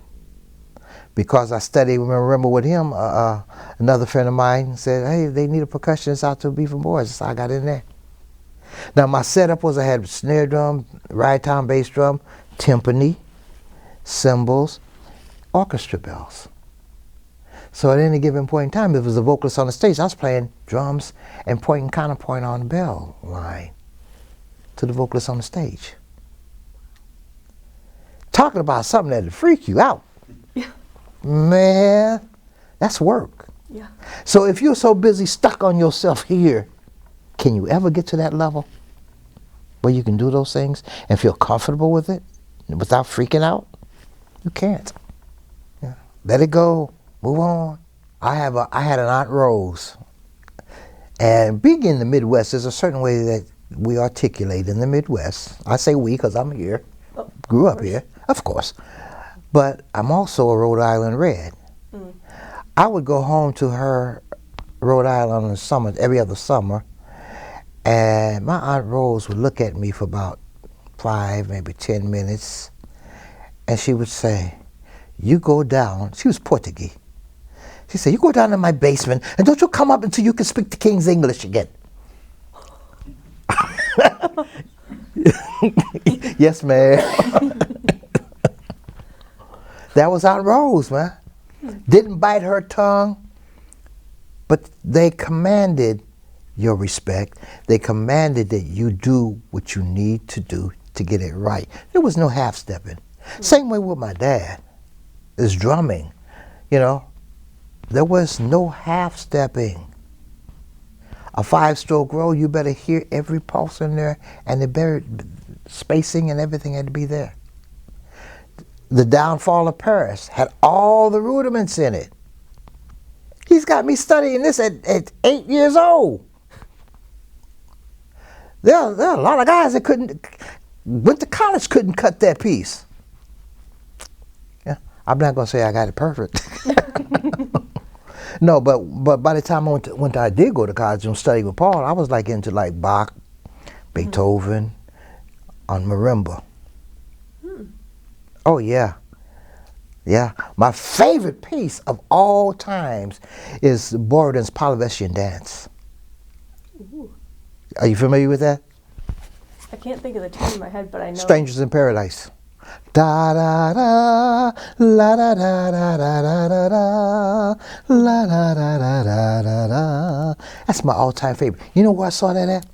Because I studied marimba with him, another friend of mine said, hey, they need a percussionist out to Beef and Boards. So I got in there. Now my setup was I had snare drum, ride-time bass drum, timpani, cymbals, orchestra bells. So at any given point in time, if it was a vocalist on the stage, I was playing drums and pointing counterpoint on the bell line to the vocalist on the stage. Talking about something that'd freak you out. Yeah. Man, that's work. Yeah. So if you're so busy stuck on yourself here, can you ever get to that level where you can do those things and feel comfortable with it without freaking out? You can't. Yeah. Let it go. Move on. I had an Aunt Rose, and being in the Midwest, there's a certain way that we articulate in the Midwest. I say we because I'm here, grew up here, of course. But I'm also a Rhode Island Red. Mm. I would go home to her Rhode Island in the summer, every other summer, and my Aunt Rose would look at me for about 5, maybe 10 minutes, and she would say, you go down, she was Portuguese. She said, you go down in my basement, and don't you come up until you can speak the King's English again. Yes, ma'am. That was Aunt Rose, man. Didn't bite her tongue, but they commanded your respect. They commanded that you do what you need to do to get it right. There was no half-stepping. Same way with my dad. Is drumming, you know. There was no half-stepping. A 5-stroke roll, you better hear every pulse in there, and the spacing and everything had to be there. The Downfall of Paris had all the rudiments in it. He's got me studying this at 8 years old. There are a lot of guys that went to college couldn't cut that piece. Yeah, I'm not going to say I got it perfect. No, but by the time I did go to college and study with Paul, I was like into like Bach, Beethoven, on marimba. Oh yeah, yeah. My favorite piece of all times is Borodin's Polyvesian Dance. Ooh. Are you familiar with that? I can't think of the tune in my head, but I know. Strangers in Paradise. Da da da, la da da da da da da da, la da da da da da da. That's my all-time favorite. You know where I saw that at?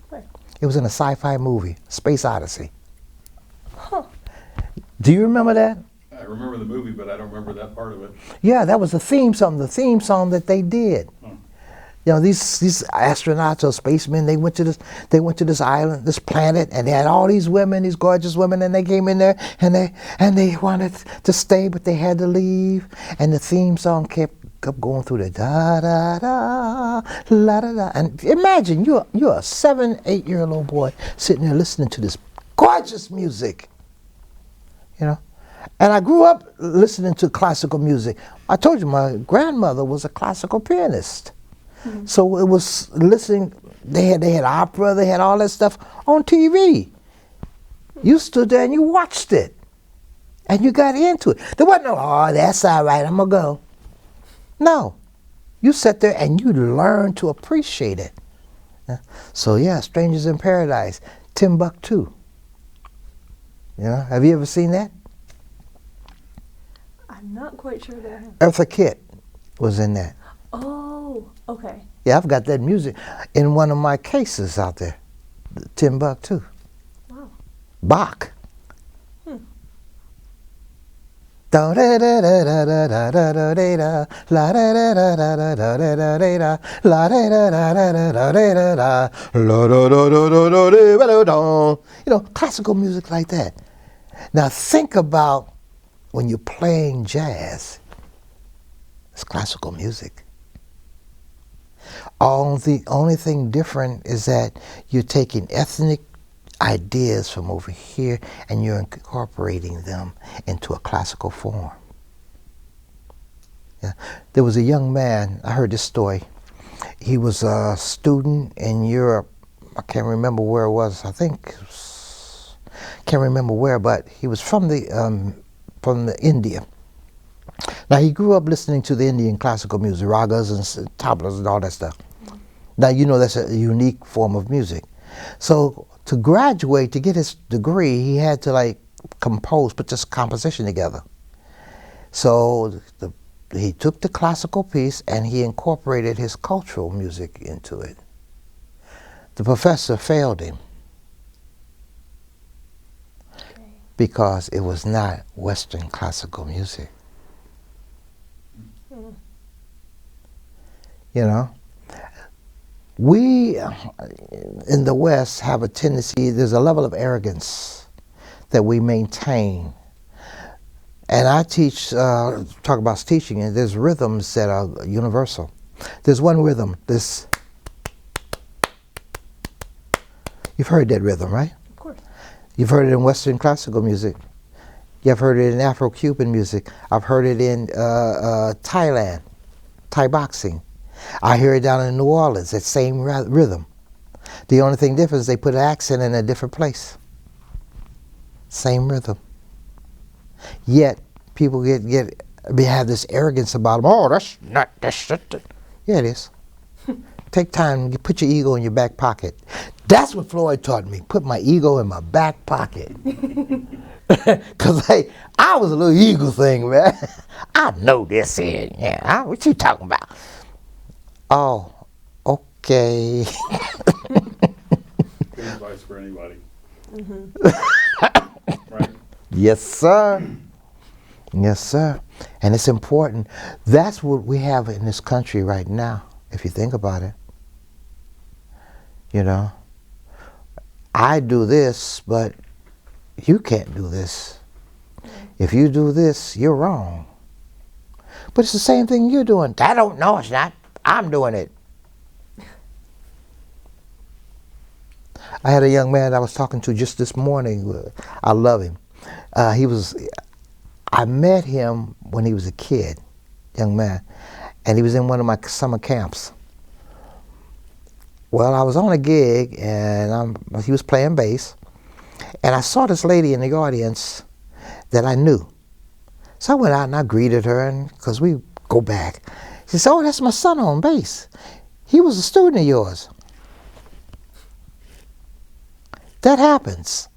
Where? It was in a sci-fi movie, Space Odyssey. Huh. Do you remember that? I remember the movie, but I don't remember that part of it. Yeah, that was the theme song that they did. You know, these astronauts or spacemen, they went to this island, this planet, and they had all these women, these gorgeous women, and they came in there and they wanted to stay, but they had to leave. And the theme song kept going through the da da da la da da. And imagine you're a 7, 8-year-old boy sitting there listening to this gorgeous music. You know? And I grew up listening to classical music. I told you my grandmother was a classical pianist. Mm-hmm. So it was listening, they had opera, they had all that stuff on TV. You stood there and you watched it. And you got into it. There wasn't no, oh, that's all right, I'm going to go. No. You sit there and you learn to appreciate it. So yeah, Strangers in Paradise, Timbuktu. You know, have you ever seen that? I'm not quite sure that I have. Eartha Kitt was in that. Oh, okay. Yeah, I've got that music in one of my cases out there. Timbuktu. Wow. Bach. You know, classical music like that. Now think about when you're playing jazz. It's classical music. The only thing different is that you're taking ethnic ideas from over here and you're incorporating them into a classical form. Yeah. There was a young man, I heard this story. He was a student in Europe. I can't remember where it was. Can't remember where, but he was from the India. Now he grew up listening to the Indian classical music, ragas and tablas and all that stuff. Now you know that's a unique form of music. So to graduate, to get his degree, he had to like compose, put this composition together. So he took the classical piece and he incorporated his cultural music into it. The professor failed him because it was not Western classical music. You know? We in the West have a tendency, there's a level of arrogance that we maintain. And I teach, talk about teaching, and there's rhythms that are universal. There's one rhythm, this, you've heard that rhythm, right? Of course. You've heard it in Western classical music. You've heard it in Afro-Cuban music. I've heard it in Thailand, Thai boxing. I hear it down in New Orleans, that same rhythm. The only thing different is they put an accent in a different place. Same rhythm. Yet people have this arrogance about them. Oh, that's not. Yeah, it is. Take time, you put your ego in your back pocket. That's what Floyd taught me. Put my ego in my back pocket. Because I was a little ego thing, man. I know this here. Yeah, what you talking about? Oh, okay. Good advice for anybody. Mm-hmm. Right? Yes, sir. Yes, sir. And it's important. That's what we have in this country right now, if you think about it. You know, I do this, but you can't do this. If you do this, you're wrong. But it's the same thing you're doing. I don't know, it's not. I'm doing it. I had a young man I was talking to just this morning. I love him. I met him when he was a kid, young man, and he was in one of my summer camps. Well, I was on a gig, and he was playing bass, and I saw this lady in the audience that I knew. So I went out and I greeted her, and because we go back. She said, "Oh, that's my son on bass. He was a student of yours." That happens.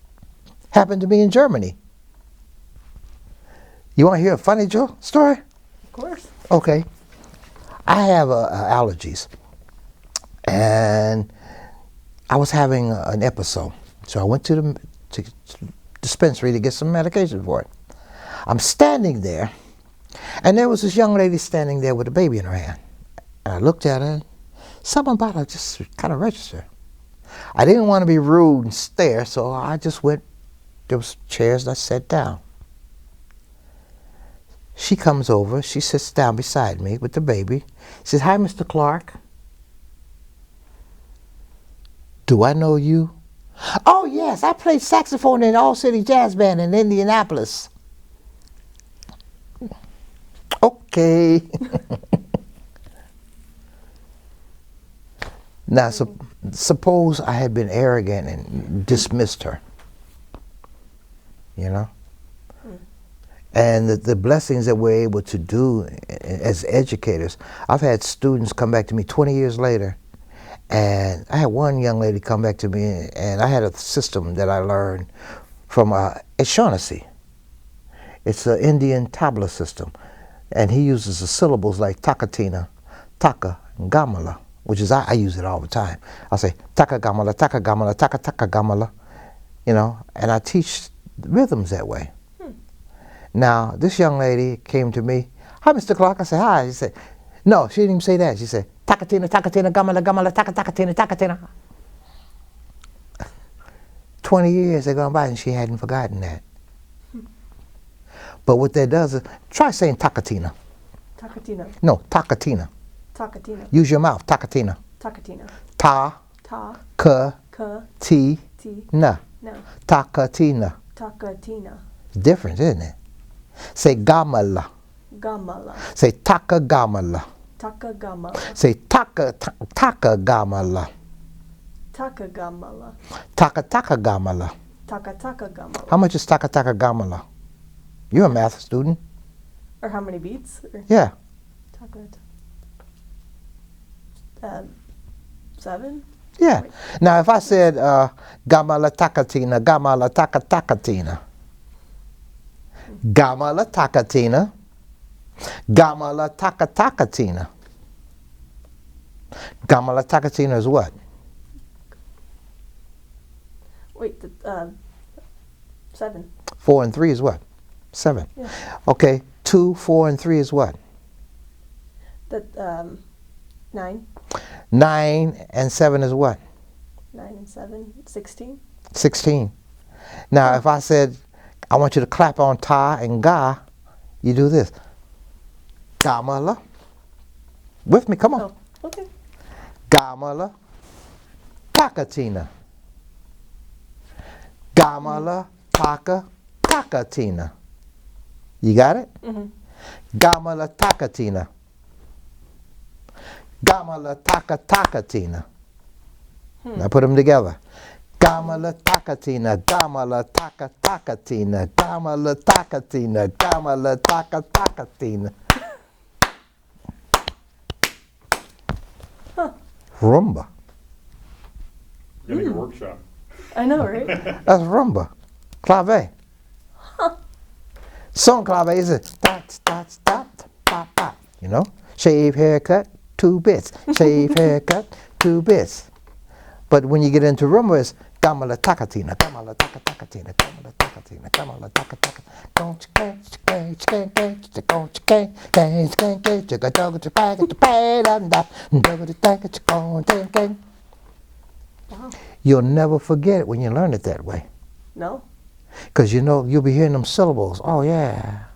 Happened to me in Germany. You want to hear a funny story? Of course. Okay. I have allergies. And I was having an episode. So I went to the dispensary to get some medication for it. I'm standing there, and there was this young lady standing there with a baby in her hand. And I looked at her, something about her just kind of registered. I didn't want to be rude and stare, so I just went, there was chairs, and I sat down. She comes over, she sits down beside me with the baby. She says, "Hi, Mr. Clark. Do I know you?" "Oh, yes, I played saxophone in All City Jazz Band in Indianapolis." Okay. Now, suppose I had been arrogant and dismissed her, you know? And the blessings that we're able to do as educators. I've had students come back to me 20 years later, and I had one young lady come back to me, and I had a system that I learned from Shaughnessy. It's an Indian tabla system, and he uses the syllables like takatina, taka, and gamala, which is, I use it all the time. I say taka gamala, taka gamala, you know, and I teach rhythms that way. Now, this young lady came to me. Hi, Mr. Clark. I said, hi. She said, no, she didn't even say that. She said, takatina, gamala, gamala, takatina. 20 years had gone by and she hadn't forgotten that. But what that does is, try saying takatina. Takatina. No, takatina. Takatina. Use your mouth, takatina. Takatina. Ta, Ta. ka, Ka. ti, Ti. na. No. Takatina. Takatina. It's different, isn't it? Say gamala. Gamala. Say taka gamala. Taka gamala. Say taka gamala. Taka gamala. Taka gamala. Taka gamala. How much is taka gamala? You're a math student. Or how many beats? Or Yeah. taka. 7? Yeah. Now, if I said gamala takatina, gamala takatina, gamala takatina, gamala takatina. Gamala takatina is what? Wait, 7. 4 and 3 is what? 7. Yeah. Okay. 2, 4, and 3 is what? That 9. 9 and 7 is what? 9 and 7, 16. 16. Now, if I said, I want you to clap on ta and ga, you do this. Gamala. With me, come on. Oh, okay. Gamala takatina. Gamala takatina. You got it? Mm-hmm. Gamala takatina. Gamala takatina. Now put them together. Gamala takatina, gamala takatina, gamala takatina, gamala takatina. Rumba. Getting a workshop. I know, right? That's rumba. Clave. Song clave is it? Dot, dot, dot, pop, pop. You know? Shave, haircut, 2 bits. Shave, haircut, 2 bits. But when you get into rumba, it's gamala takatina, gamala takatina, gamala takatina, gamala takatina. Don't you Wow. You'll never forget it when you learn it that way. No? Because you know, you'll be hearing them syllables. Oh, yeah.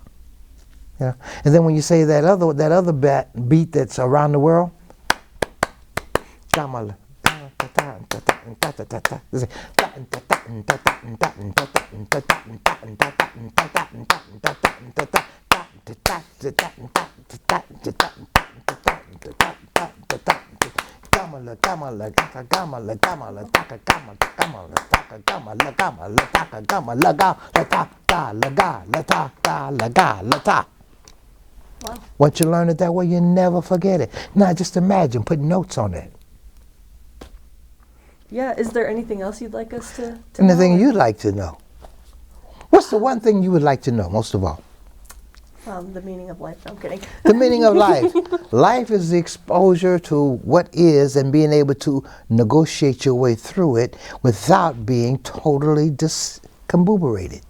Yeah. And then when you say that other beat that's around the world, gamala. Wow. Once you learn it that way, you never forget it. Now just imagine putting notes on it. Yeah, is there anything else you'd like us to Anything know? you'd like to know? What's the one thing you would like to know most of all? The meaning of life. No, I'm kidding. The meaning of life. Life is the exposure to what is and being able to negotiate your way through it without being totally discombobulated.